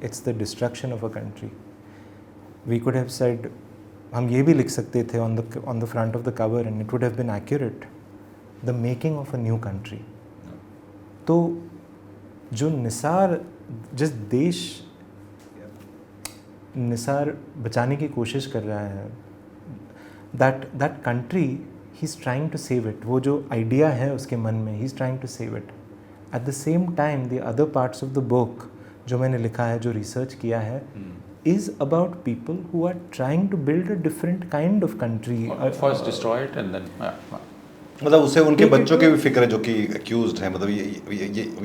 it's the destruction of a country. We could have said, हम ये भी लिख सकते थे on the front of the cover and it would have been accurate, the making of a new country. तो जो जिस देश निसार बचाने की कोशिश कर रहा है, that country he's trying to save it. वो जो idea है उसके मन में, he's trying to save it. At the same time the other parts of the book जो मैंने लिखा है, जो research किया है, is about people who are trying to build a different kind of country. First destroy it and then मतलब उससे उनके बच्चों की भी फिक्र है जो कि अक्यूज्ड है. मतलब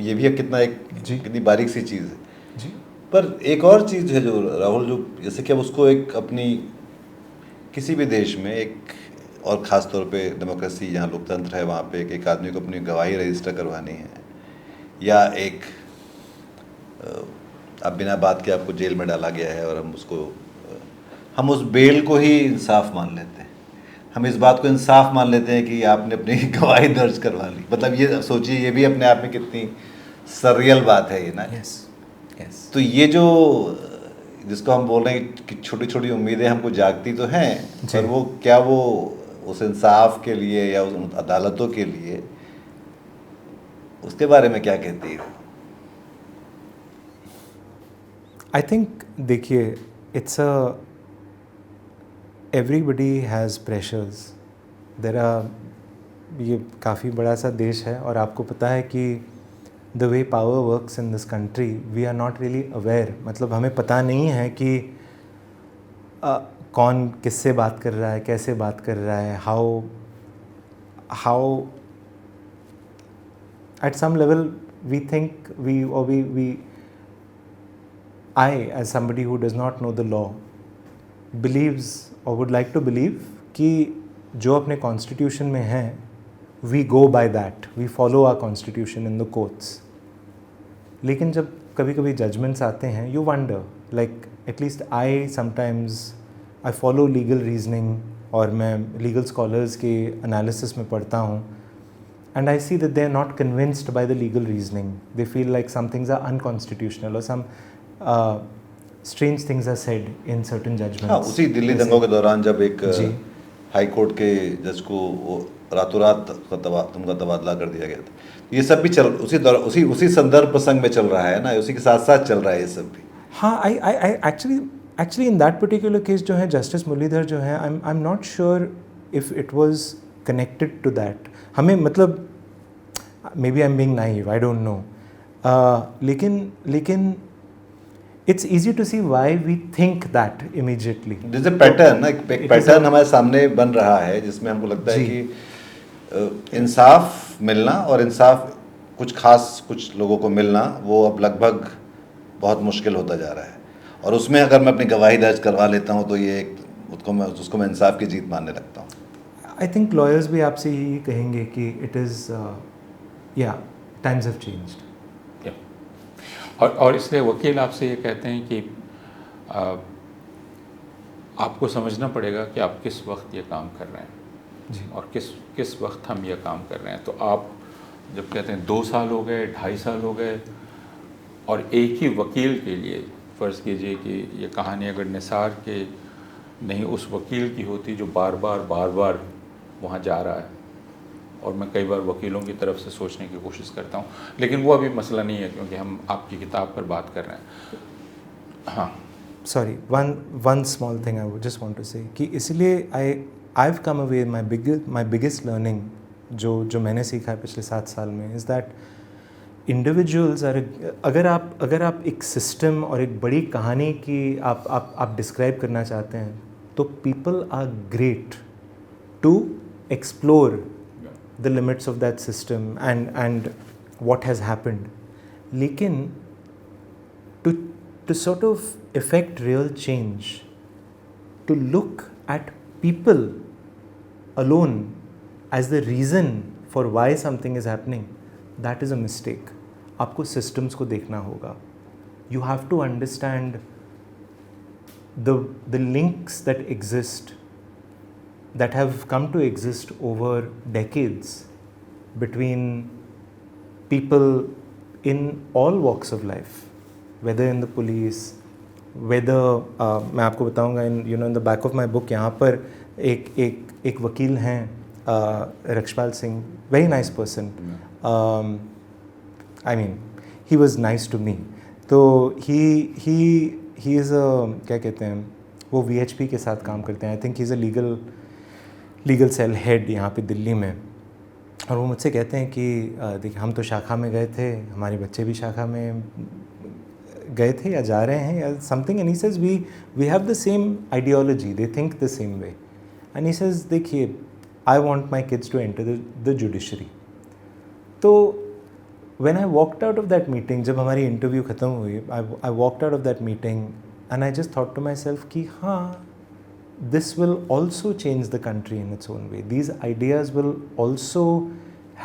ये भी कितनी बारीक सी चीज़ है जी. पर एक और चीज़ है जो राहुल, जो जैसे कि अब उसको एक अपनी किसी भी देश में एक, और ख़ास तौर पे डेमोक्रेसी जहाँ लोकतंत्र है वहाँ पे एक आदमी को अपनी गवाही रजिस्टर करवानी है, या एक अब बिना बात के आपको जेल में डाला गया है और हम उस बेल को ही इंसाफ मान लेते हैं. हम इस बात को इंसाफ मान लेते हैं कि आपने अपनी गवाही दर्ज करवा ली. मतलब ये सोचिए, ये भी अपने आप में कितनी सररियल बात है ये ना. Yes. तो ये जो जिसको हम बोल रहे हैं कि छोटी छोटी उम्मीदें हमको जागती तो हैं, पर वो क्या वो उस इंसाफ के लिए या उस अदालतों के लिए, उसके बारे में क्या कहती है? I think, देखिए, it's everybody has pressures. ये काफ़ी बड़ा सा देश है और आपको पता है कि the way power works in this country, we are not really aware. मतलब हमें पता नहीं है कि कौन किससे बात कर रहा है, कैसे बात कर रहा है, how at some level we think I, as somebody who does not know the law, believes or would like to believe कि जो अपने constitution में है, we go by that, we follow our constitution in the courts. लेकिन जब कभी कभी judgments आते हैं, you wonder, like at least I sometimes I follow legal reasoning और मैं legal scholars के analysis में पढ़ता हूँ, and I see that they are not convinced by the legal reasoning. They feel like some things are unconstitutional or some strange things are said in certain judgments. हाँ, उसी दिल्ली दंगों के दौरान जब एक जी। हाई कोर्ट के जज को वो रातों रात उनका तबादला कर दिया गया था, ये सब भी उसी संदर्भ प्रसंग में चल रहा है ना, उसी के साथ साथ चल रहा है ये सब भी। हाँ, I actually in that particular case जो है Justice मुरलीधर जो है, I'm not sure if it was connected to that. हमें मतलब maybe I'm being naive, I don't know. लेकिन it's easy to see why we think that immediately. जैसे pattern ना, एक पैटर्न हमारे सामने बन रहा है जिसमें हमको लगता है कि इंसाफ मिलना और इंसाफ कुछ लोगों को मिलना वो अब लगभग बहुत मुश्किल होता जा रहा है, और उसमें अगर मैं अपनी गवाही दर्ज करवा लेता हूँ तो ये उसको मैं इंसाफ की जीत मानने लगता हूँ। I think lawyers भी आपसे यही कहेंगे कि it is times have changed. और इसलिए वकील आपसे ये कहते हैं कि आपको समझना पड़ेगा कि आप किस वक्त ये काम कर रहे हैं जी। और किस वक्त हम ये काम कर रहे हैं। तो आप जब कहते हैं 2 साल हो गए, 2.5 साल हो गए, और एक ही वकील के लिए फ़र्ज़ कीजिए कि ये कहानी अगर निसार के नहीं उस वकील की होती जो बार बार वहाँ जा रहा है, और मैं कई बार वकीलों की तरफ से सोचने की कोशिश करता हूँ, लेकिन वो अभी मसला नहीं है क्योंकि हम आपकी किताब पर बात कर रहे हैं। हाँ, Sorry, one small thing I would just want to say कि इसलिए I've come away my biggest learning जो मैंने सीखा है पिछले 7 साल में is that individuals are अगर आप एक सिस्टम और एक बड़ी कहानी की आप डिस्क्राइब करना चाहते हैं तो people are great to explore the limits of that system and what has happened. लेकिन to sort of effect real change, to look at people alone as the reason for why something is happening, that is a mistake. आपको systems को देखना होगा. You have to understand the links that exist, that have come to exist over decades between people in all walks of life, whether in the police, whether मैं आपको बताऊंगा in the back of my book यहाँ पर एक वकील हैं Rakshpal Singh, very nice person. I mean he was nice to me. तो he is a क्या कहते हैं, वो VHP के साथ काम करते हैं. I think he is a legal cell head यहाँ पे दिल्ली में, और वो मुझसे कहते हैं कि देखिए हम तो शाखा में गए थे, हमारे बच्चे भी शाखा में गए थे या जा रहे हैं या something, and he says we have the same ideology, they think the same way, and he says देखिए I want my kids to enter the judiciary. तो when I walked out of that meeting, जब हमारी interview ख़त्म हुई, I walked out of that meeting and I just thought to myself कि हाँ, this will also change the country in its own way. These ideas will also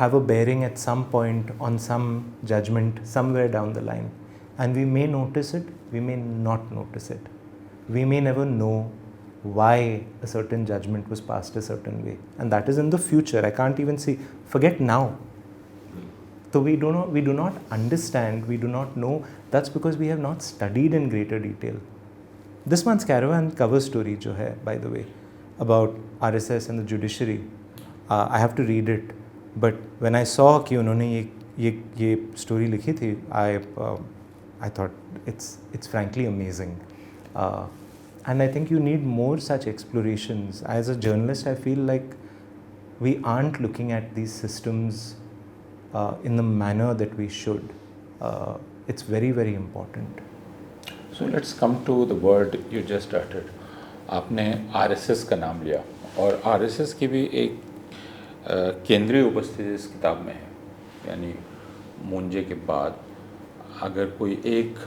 have a bearing at some point on some judgment somewhere down the line. And we may notice it, we may not notice it. We may never know why a certain judgment was passed a certain way. And that is in the future. I can't even see. Forget now. So we do not understand, we do not know. That's because we have not studied in greater detail. This month's Caravan cover story जो है, by the way, about RSS and the judiciary, I have to read it. But when I saw कि उन्होंने ये story लिखी थी, I thought it's frankly amazing. And I think you need more such explorations. As a journalist, I feel like we aren't looking at these systems in the manner that we should. It's very, very important. So let's come to the word you just uttered, आपने RSS का नाम लिया और RSS की भी एक केंद्रीय उपस्थिति इस किताब में है। यानी मुंजे के बाद अगर कोई एक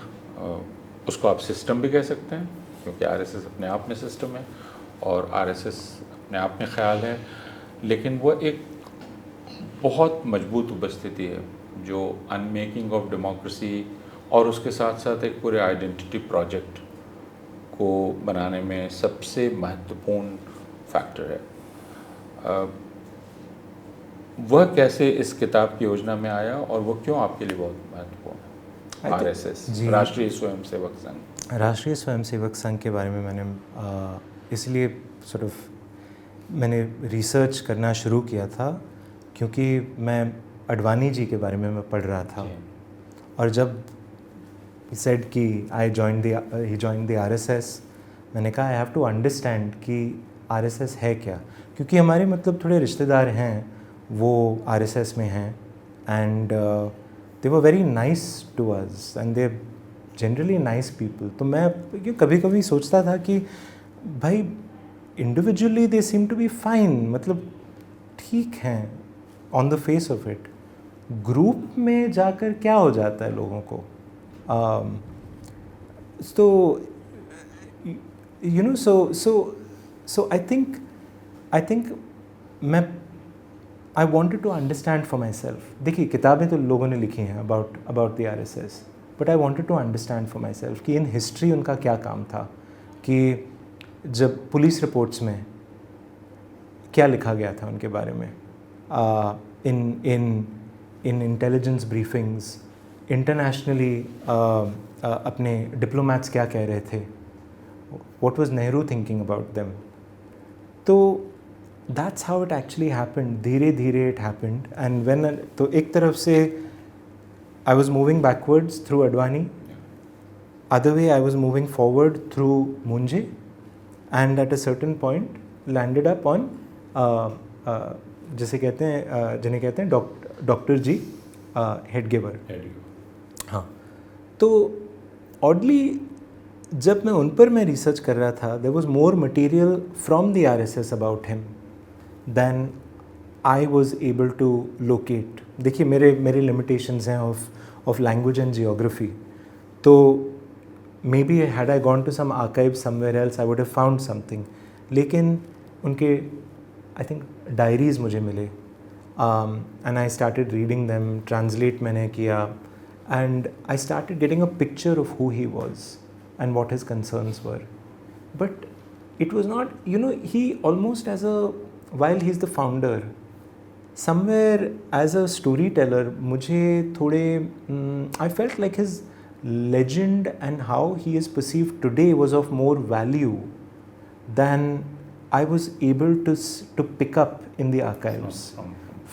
उसको आप सिस्टम भी कह सकते हैं, क्योंकि आरएसएस अपने आप में सिस्टम है और आरएसएस अपने आप में ख्याल है, लेकिन वो एक बहुत मजबूत उपस्थिति है जो अनमेकिंग ऑफ डेमोक्रेसी और उसके साथ साथ एक पूरे आइडेंटिटी प्रोजेक्ट को बनाने में सबसे महत्वपूर्ण फैक्टर है। वह कैसे इस किताब की योजना में आया और वो क्यों आपके लिए बहुत महत्वपूर्ण है? आरएसएस, राष्ट्रीय स्वयंसेवक संघ। राष्ट्रीय स्वयंसेवक संघ के बारे में मैंने इसलिए मैंने रिसर्च करना शुरू किया था क्योंकि मैं अडवाणी जी के बारे में मैं पढ़ रहा था और जब he said कि he joined the RSS, मैंने कहा I have to understand कि RSS है क्या, क्योंकि हमारे मतलब थोड़े रिश्तेदार हैं वो RSS में हैं and they were very nice to us and they're generally nice people। तो मैं कभी कभी सोचता था कि भाई individually they seem to be fine, मतलब ठीक हैं on the face of it, group में जाकर क्या हो जाता है लोगों को। So you know, so I think I wanted to understand for myself। देखिए किताबें तो लोगों ने लिखी हैं about the RSS, but I wanted to understand for myself कि इन हिस्ट्री उनका क्या काम था, कि जब पुलिस रिपोर्ट्स में क्या लिखा गया था उनके बारे में, in intelligence briefings internationally, अपने डिप्लोमैट्स क्या कह रहे थे, what was Nehru thinking about them। तो that's how it actually happened, धीरे धीरे it happened। and when तो एक तरफ से I was moving backwards through Advani, other way I was moving forward through Munje, and at a certain point landed up on जिसे कहते हैं जिन्हें कहते हैं डॉक्टर जी हेडगेवर। हाँ, तो ऑडली जब मैं उन पर मैं रिसर्च कर रहा था, there was more material from the RSS about him than I was able to locate. देखिए मेरे लिमिटेशंस हैं ऑफ लैंग्वेज एंड जियोग्राफी, तो maybe had I gone to some archive somewhere else I would have found something. लेकिन उनके I think diaries मुझे मिले and I started reading them, translate मैंने किया, and I started getting a picture of who he was and what his concerns were. But it was not, you know, he almost while he's the founder, somewhere as a storyteller, मुझे थोड़े I felt like his legend and how he is perceived today was of more value than I was able to pick up in the archives.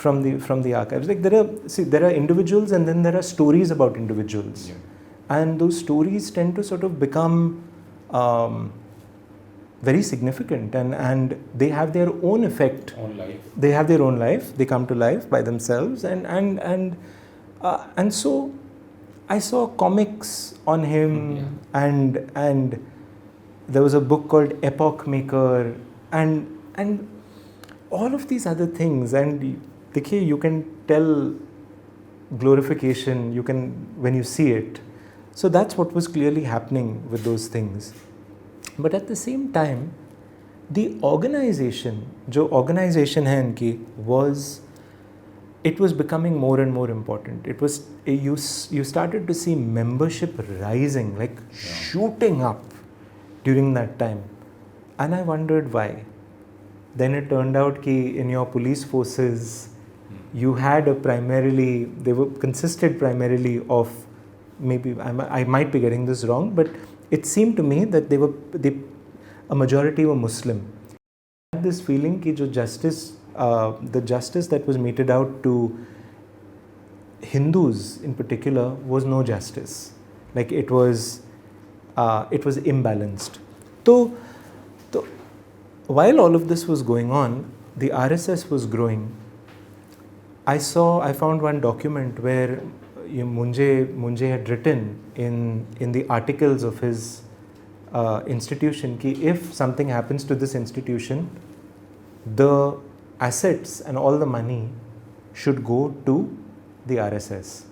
From the archives, like there are individuals and then there are stories about individuals, and those stories tend to sort of become very significant, and they have their own effect. They have their own life. They come to life by themselves, and so I saw comics on him, and there was a book called Epoch Maker, and all of these other things, and देखिए you can tell glorification, you can when you see it, so that's what was clearly happening with those things। but at the same time the organization, जो organization है इनकी, it was becoming more and more important। it was you started to see membership rising, like shooting up during that time, and I wondered why। then it turned out कि in your police forces you had they consisted primarily of, maybe I might be getting this wrong, but it seemed to me that a majority were Muslim। I had this feeling कि जो the justice that was meted out to Hindus in particular was no justice, like it was imbalanced। So while all of this was going on, the RSS was growing। I found one document where Munje had written in the articles of his institution कि if something happens to this institution, the assets and all the money should go to the RSS.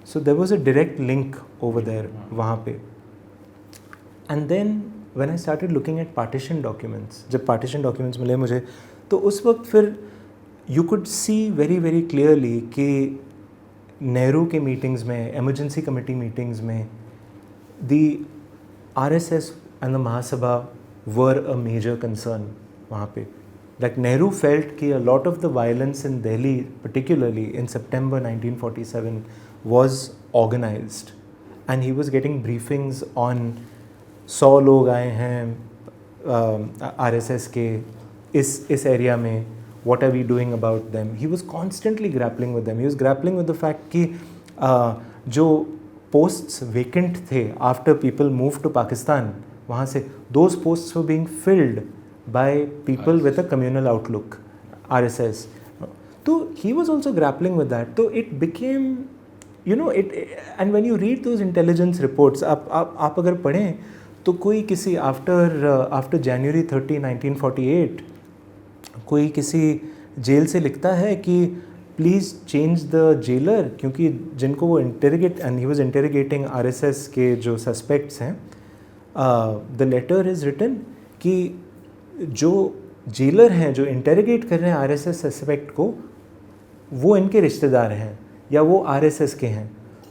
So there was a direct link over there वहाँ पे. And then when I started looking at partition documents, जब partition documents मिले मुझे, तो उस वक्त फिर you could see very very clearly कि नेहरू के मीटिंग्स में, emergency committee meetings में, the RSS and the Mahasabha were a major concern वहाँ पे. Like Nehru felt कि a lot of the violence in Delhi, particularly in September 1947, was organized, and he was getting briefings on 100 लोग आए हैं RSS के इस area में, what are we doing about them. He was constantly grappling with them. He was grappling with the fact कि जो posts vacant थे after people moved to Pakistan, वहाँ से those posts were being filled by people with a communal outlook, RSS. So he was also grappling with that. So it became, you know, and when you read those intelligence reports, आप अगर पढ़ें तो कोई किसी after January 30, 1948 कोई किसी jail से लिखता है कि प्लीज़ चेंज द जेलर, क्योंकि जिनको वो interrogate, and he was interrogating RSS के जो सस्पेक्ट्स हैं, द लेटर इज़ रिटन कि जो जेलर हैं जो इंटेरोगेट कर रहे हैं आरएसएस सस्पेक्ट को, वो इनके रिश्तेदार हैं या वो आरएसएस के हैं,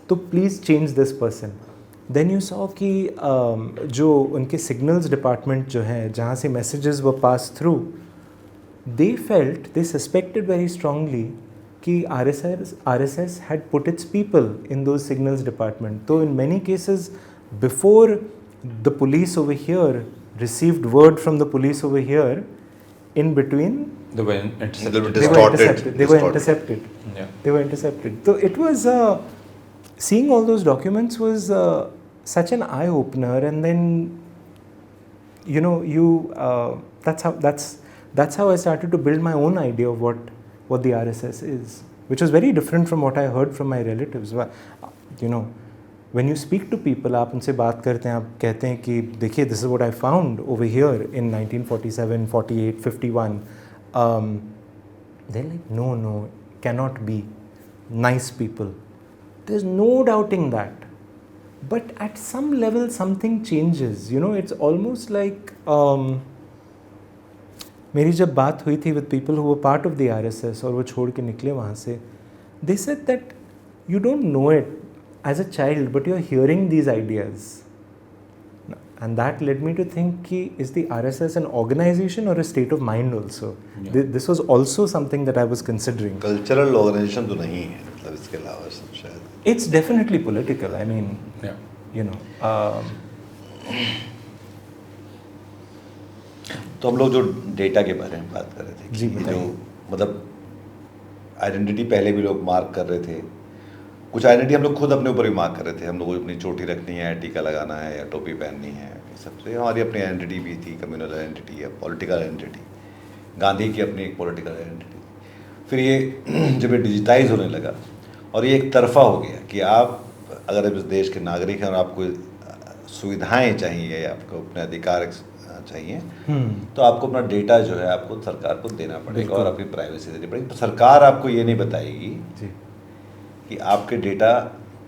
तो please change this person. Then you saw कि जो उनके सिग्नल्स डिपार्टमेंट जो है, जहाँ से मैसेजेस वो pass through, they felt, they suspected very strongly कि RSS had put its people in those signals department. So in many cases, before the police over here received word from the police over here, in between They were intercepted. They were intercepted. Yeah. They were intercepted. So it was seeing all those documents was such an eye opener, and then you know that's how I started to build my own idea of what the RSS is, which was very different from what I heard from my relatives. You know, when you speak to people, आप उनसे बात करते हैं, आप कहते हैं कि देखिए, this is what I found over here in 1947, 48, 51. They're like, no, cannot be. Nice people. There's no doubting that. But at some level, something changes. You know, it's almost like मेरी जब बात हुई थी with people who were part of the RSS और वो छोड़ के निकले वहाँ से, they said that you don't know it as a child, but you're hearing these ideas. And that led me to think कि is the RSS an organization or a state of mind also? Yeah. This was also something that I was considering. Cultural organisation तो नहीं है, मतलब इसके अलावा सब शायद. It's definitely political. I mean, Yeah. you know. तो हम लोग जो डेटा के बारे में बात कर रहे थे, जी, कि जो बताइए. मतलब आइडेंटिटी पहले भी लोग मार्क कर रहे थे, कुछ आइडेंटिटी हम लोग खुद अपने ऊपर भी मार्क कर रहे थे. हम लोग को अपनी चोटी रखनी है, टीका लगाना है या टोपी पहननी है, ये सबसे हमारी अपनी आइडेंटिटी भी थी, कम्युनल आइडेंटिटी या पॉलिटिकल आइडेंटिटी. गांधी की अपनी एक पॉलिटिकल आइडेंटिटी. फिर ये जब ये डिजिटाइज होने लगा और ये एक तरफा हो गया कि आप अगर इस देश के नागरिक हैं और आपको सुविधाएं चाहिए, आपको अपने अधिकार चाहिए, तो आपको अपना डेटा जो है आपको सरकार को देना पड़ेगा और अपनी प्राइवेसी देनी पड़ेगी. तो सरकार आपको ये नहीं बताएगी जी. कि आपके डेटा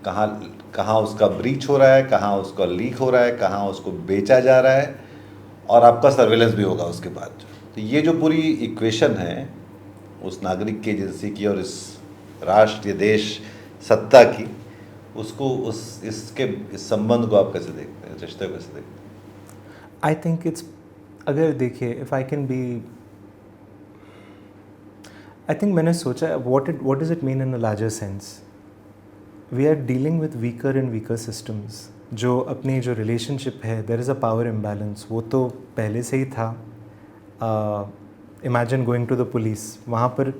कहाँ उसका ब्रीच हो रहा है, कहाँ उसका लीक हो रहा है, कहाँ उसको बेचा जा रहा है, और आपका सर्वेलेंस भी होगा उसके बाद. तो ये जो पूरी इक्वेशन है उस नागरिक की एजेंसी की और इस राष्ट्र, ये देश सत्ता की, उसको इस संबंध को आप कैसे देखते हैं, रिश्ते को कैसे देखते हैं? I think it's, अगर देखिए, if I can be, I think मैंने सोचा what does it mean in a larger sense? We are dealing with weaker and weaker systems. जो अपनी जो relationship है, there is a power imbalance. वो तो पहले से ही था. Imagine going to the police. वहाँ पर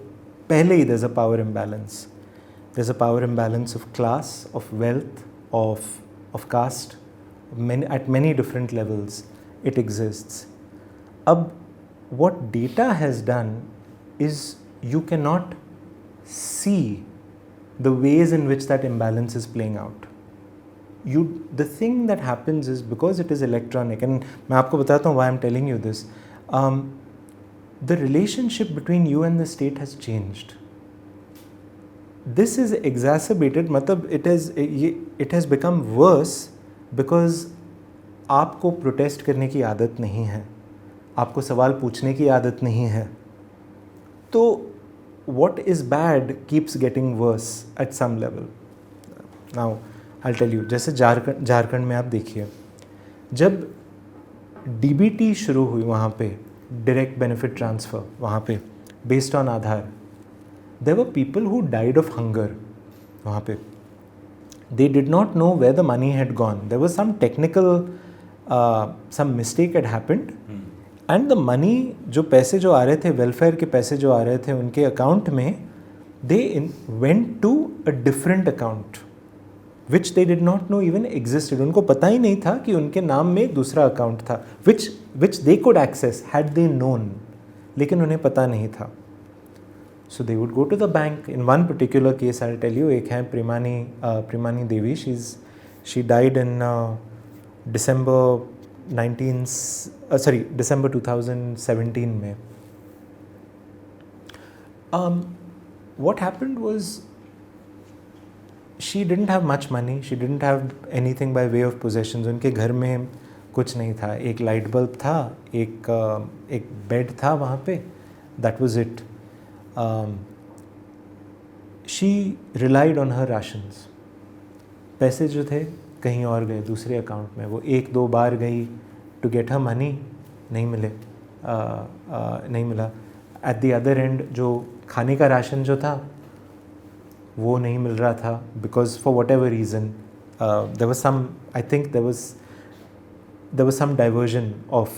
पहले ही there's a power imbalance. There's a power imbalance of class, of wealth, of caste, at many different levels. It exists. Ab, what data has done is you cannot see the ways in which that imbalance is playing out. the thing that happens is because it is electronic, and मैं आपको बताता हूँ why I'm telling you this. The relationship between you and the state has changed. This is exacerbated, मतलब it has become worse because आपको protest करने की आदत नहीं है, आपको सवाल पूछने की आदत नहीं है. तो what is bad keeps getting worse at some level. Now I'll tell you, जैसे झारखंड में आप देखिए, जब DBT शुरू हुई वहाँ पे, डायरेक्ट बेनिफिट ट्रांसफ़र वहाँ पे based on Aadhaar, there were people who died of hunger वहाँ पे. They did not know where the money had gone. There was some technical some mistake had happened and the money, जो पैसे जो आ रहे थे, welfare के पैसे जो आ रहे थे उनके अकाउंट में, they went to a different account which they did not know even existed. उनको पता ही नहीं था कि उनके नाम में एक दूसरा अकाउंट था which they could access had they known, लेकिन उन्हें पता नहीं था. So they would go to the bank. In one particular case, I'll tell you, एक है Primani Devi. She died in December 2017 में. What happened was she didn't have much money. She didn't have anything by way of possessions. उनके घर में कुछ नहीं था. एक लाइट बल्ब था, एक बेड था वहाँ पे. That was it. She relied on her rations. पैसे जो थे कहीं और गए, दूसरे अकाउंट में. वो 1-2 बार गई टू गेट हर मनी, नहीं मिले, नहीं मिला. एट द अदर एंड जो खाने का राशन जो था वो नहीं मिल रहा था because for whatever reason there was some, I think there was some diversion of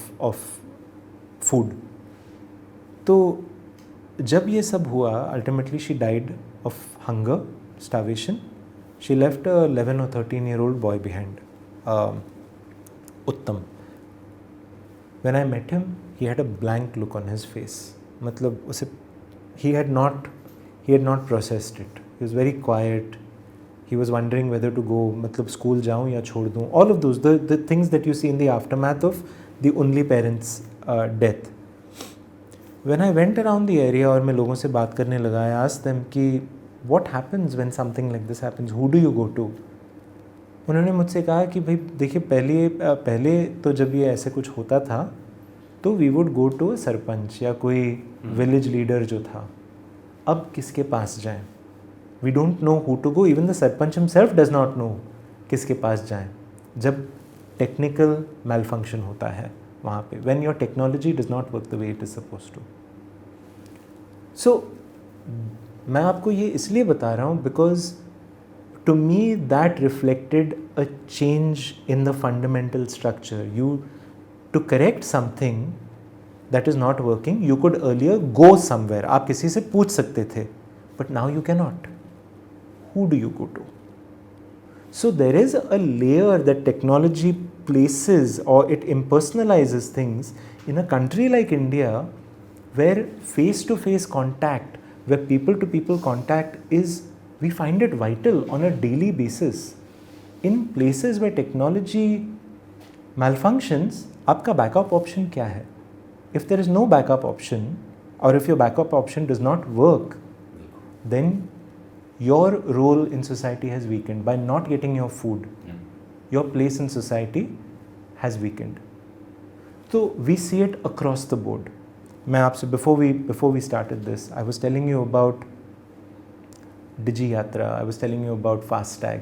food. तो जब ये सब हुआ, ultimately she died of hunger, starvation. She left a 11 or 13-year-old boy behind, Uttam. When I met him, he had a blank look on his face. मतलब उसे he had not processed it. He was very quiet. He was wondering whether to go, मतलब school जाऊँ या छोड़ दूँ. All of those, the things that you see in the aftermath of the only parent's death. When I went around the area और मैं लोगों से बात करने लगा, I asked them कि what happens when something like this happens? Who do you go to? उन्होंने मुझसे कहा कि भाई देखिए, पहले तो जब ये ऐसे कुछ होता था तो we would go to sarpanch या कोई विलेज लीडर जो था. अब किसके पास जाएं? We don't know who to go. Even the sarpanch himself does not know किसके पास जाएं जब टेक्निकल मैलफंक्शन होता है वहाँ पे, when your technology does not work the way it is suppose to. So मैं आपको ये इसलिए बता रहा हूँ because to me that reflected a change in the fundamental structure. To correct something that is not working, you could earlier go somewhere. आप किसी से पूछ सकते थे, but now you cannot. Who do you go to? So there is a layer that technology places, or it impersonalizes things in a country like India, where face-to-face contact, where people-to-people contact is, we find it vital on a daily basis. In places where technology malfunctions, आपका backup option क्या है? If there is no backup option, or if your backup option does not work, then your role in society has weakened. By not getting your food, your place in society has weakened. So we see it across the board. मैं आपसे before we started this, I was telling you about Digi Yatra, I was telling you about FASTag.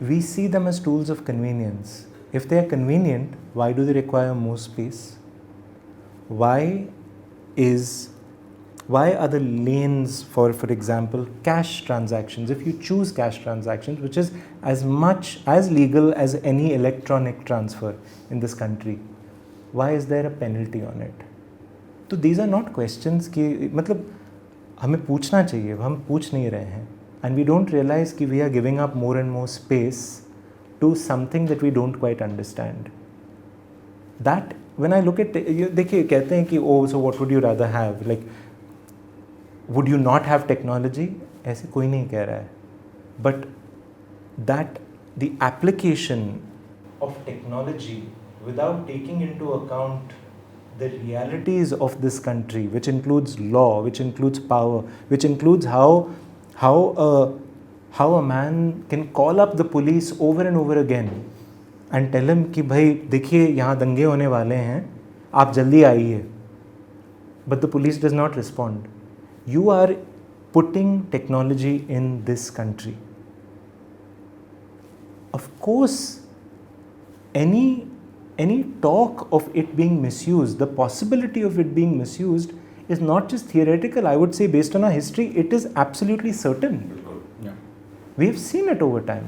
We see them as tools of convenience. If they are convenient, why do they require more space? Why are the lanes for example, cash transactions? If you choose cash transactions, which is as much as legal as any electronic transfer in this country, why is there a penalty on it? So these are not questions कि मतलब हमें पूछना चाहिए, हम पूछ नहीं रहे हैं. एंड वी डोंट रियलाइज कि we are giving up more and more space to something that we don't quite understand. That when I look at, देखिए कहते हैं कि oh so what would you rather have, like would you not have technology? ऐसे कोई नहीं कह रहा है, but that the application of technology without taking into account the realities of this country, which includes law, which includes power, which includes how a man can call up the police over and over again and tell him कि भाई देखिए यहाँ दंगे होने वाले हैं, आप जल्दी आइए. But the police does not respond. You are putting technology in this country. Of course, any talk of it being misused, the possibility of it being misused is not just theoretical. I would say based on our history, it is absolutely certain. Yeah. We have seen it over time.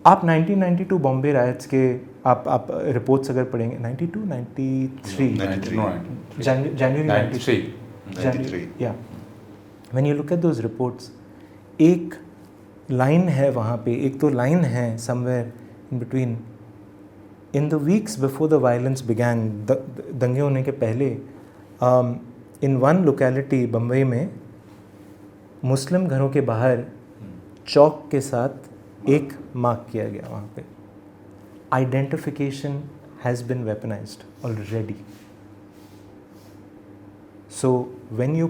आप 1992 Bombay rights के आप reports अगर पढ़ेंगे 92, 93, January 93, yeah. When you look at those reports, एक line है वहाँ पे, एक तो लाइन है somewhere in between. In the weeks before the violence began, दंगे होने के पहले, in one locality बम्बई में मुस्लिम घरों के बाहर चौक के साथ एक मार्क किया गया वहाँ पे. Identification has been weaponized already. So when you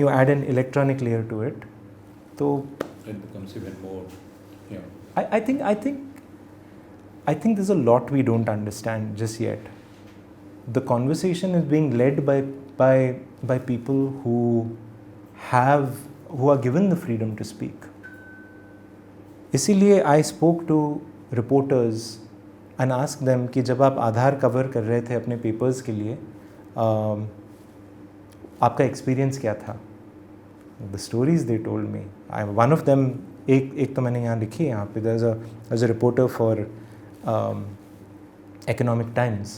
add an electronic layer to it, so it becomes even more. Yeah. I think there's a lot we don't understand just yet. The conversation is being led by people who are given the freedom to speak. इसीलिए I spoke to reporters and asked them कि जब आप आधार cover कर रहे थे अपने papers के लिए, आपका एक्सपीरियंस क्या था? The stories they told me. One of them, एक तो मैंने यहाँ लिखी है यहाँ पे. There's a reporter for Economic Times,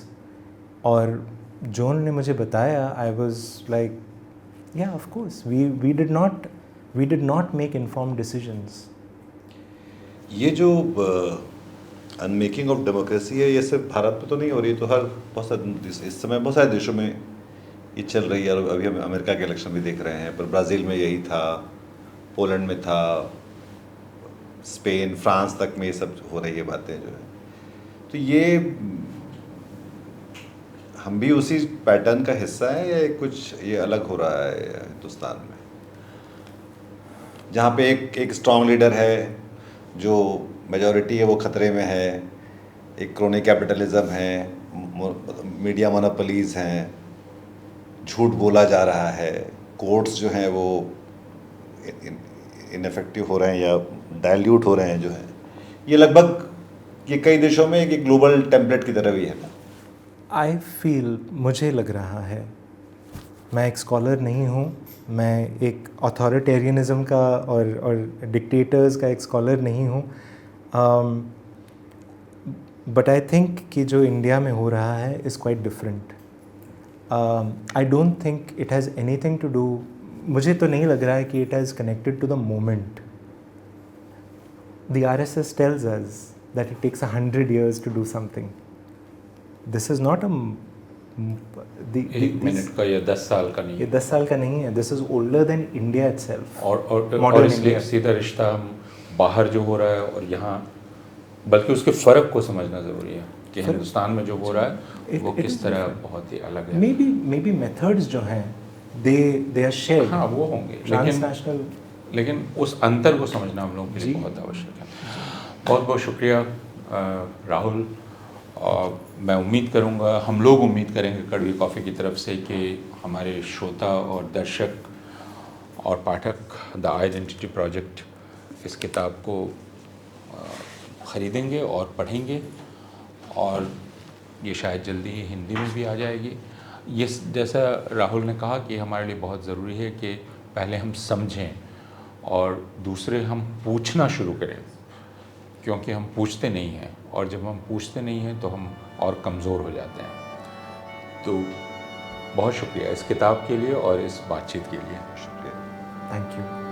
और जो उन्होंने मुझे बताया, I was like, yeah, of course, we did not make informed decisions. ये जो अनमेकिंग ऑफ डेमोक्रेसी है, ये सिर्फ भारत में तो नहीं हो रही, तो बहुत सारे इस समय बहुत सारे देशों में ये चल रही है. और अभी हम अमेरिका के इलेक्शन भी देख रहे हैं, पर ब्राज़ील में यही था, पोलैंड में था, स्पेन, फ्रांस तक में ये सब हो रही है बातें जो है. तो ये हम भी उसी पैटर्न का हिस्सा है या कुछ ये अलग हो रहा है हिंदुस्तान में, जहाँ पे एक स्ट्रॉन्ग लीडर है, जो मेजॉरिटी है वो खतरे में है, एक क्रोनी कैपिटलिज्म है, मीडिया मोनोपोलीज हैं, झूठ बोला जा रहा है, कोर्ट्स जो हैं वो इनफेक्टिव हो रहे हैं या डाइल्यूट हो रहे हैं जो है. ये लगभग ये कई देशों में एक ग्लोबल टेम्पलेट की तरह भी है. आई फील, मुझे लग रहा है, मैं एक स्कॉलर नहीं हूँ, मैं एक अथॉरिटेरियनिज्म का और डिक्टेटर्स का एक स्कॉलर नहीं हूँ, बट आई थिंक कि जो इंडिया में हो रहा है is quite different. I don't think it has anything to do, मुझे तो नहीं लग रहा है कि it has connected to the moment. The RSS tells us that it takes 100 years to do something. This is not एक minute का या 10 साल का नहीं ये 10 साल का नहीं है. This is older than India itself. और इसलिए सीधा रिश्ता हम बाहर जो हो रहा है और यहाँ, बल्कि उसके फ़र्क को समझना ज़रूरी है कि हिंदुस्तान में जो हो रहा है वो किस तरह बहुत ही अलग है. मे बी मेथड्स जो हैं दे आर शेयर्ड. हाँ, वो होंगे, लेकिन उस अंतर को समझना हम लोगों के लिए बहुत आवश्यक है. बहुत बहुत शुक्रिया राहुल. और मैं उम्मीद करूंगा, हम लोग उम्मीद करेंगे कड़वी कॉफ़ी की तरफ से कि हमारे श्रोता और दर्शक और पाठक द आइडेंटिटी प्रोजेक्ट इस किताब को ख़रीदेंगे और पढ़ेंगे, और ये शायद जल्दी ही हिंदी में भी आ जाएगी. ये जैसा राहुल ने कहा कि हमारे लिए बहुत ज़रूरी है कि पहले हम समझें और दूसरे हम पूछना शुरू करें, क्योंकि हम पूछते नहीं हैं, और जब हम पूछते नहीं हैं तो हम और कमज़ोर हो जाते हैं. तो बहुत शुक्रिया इस किताब के लिए और इस बातचीत के लिए. शुक्रिया. Thank you.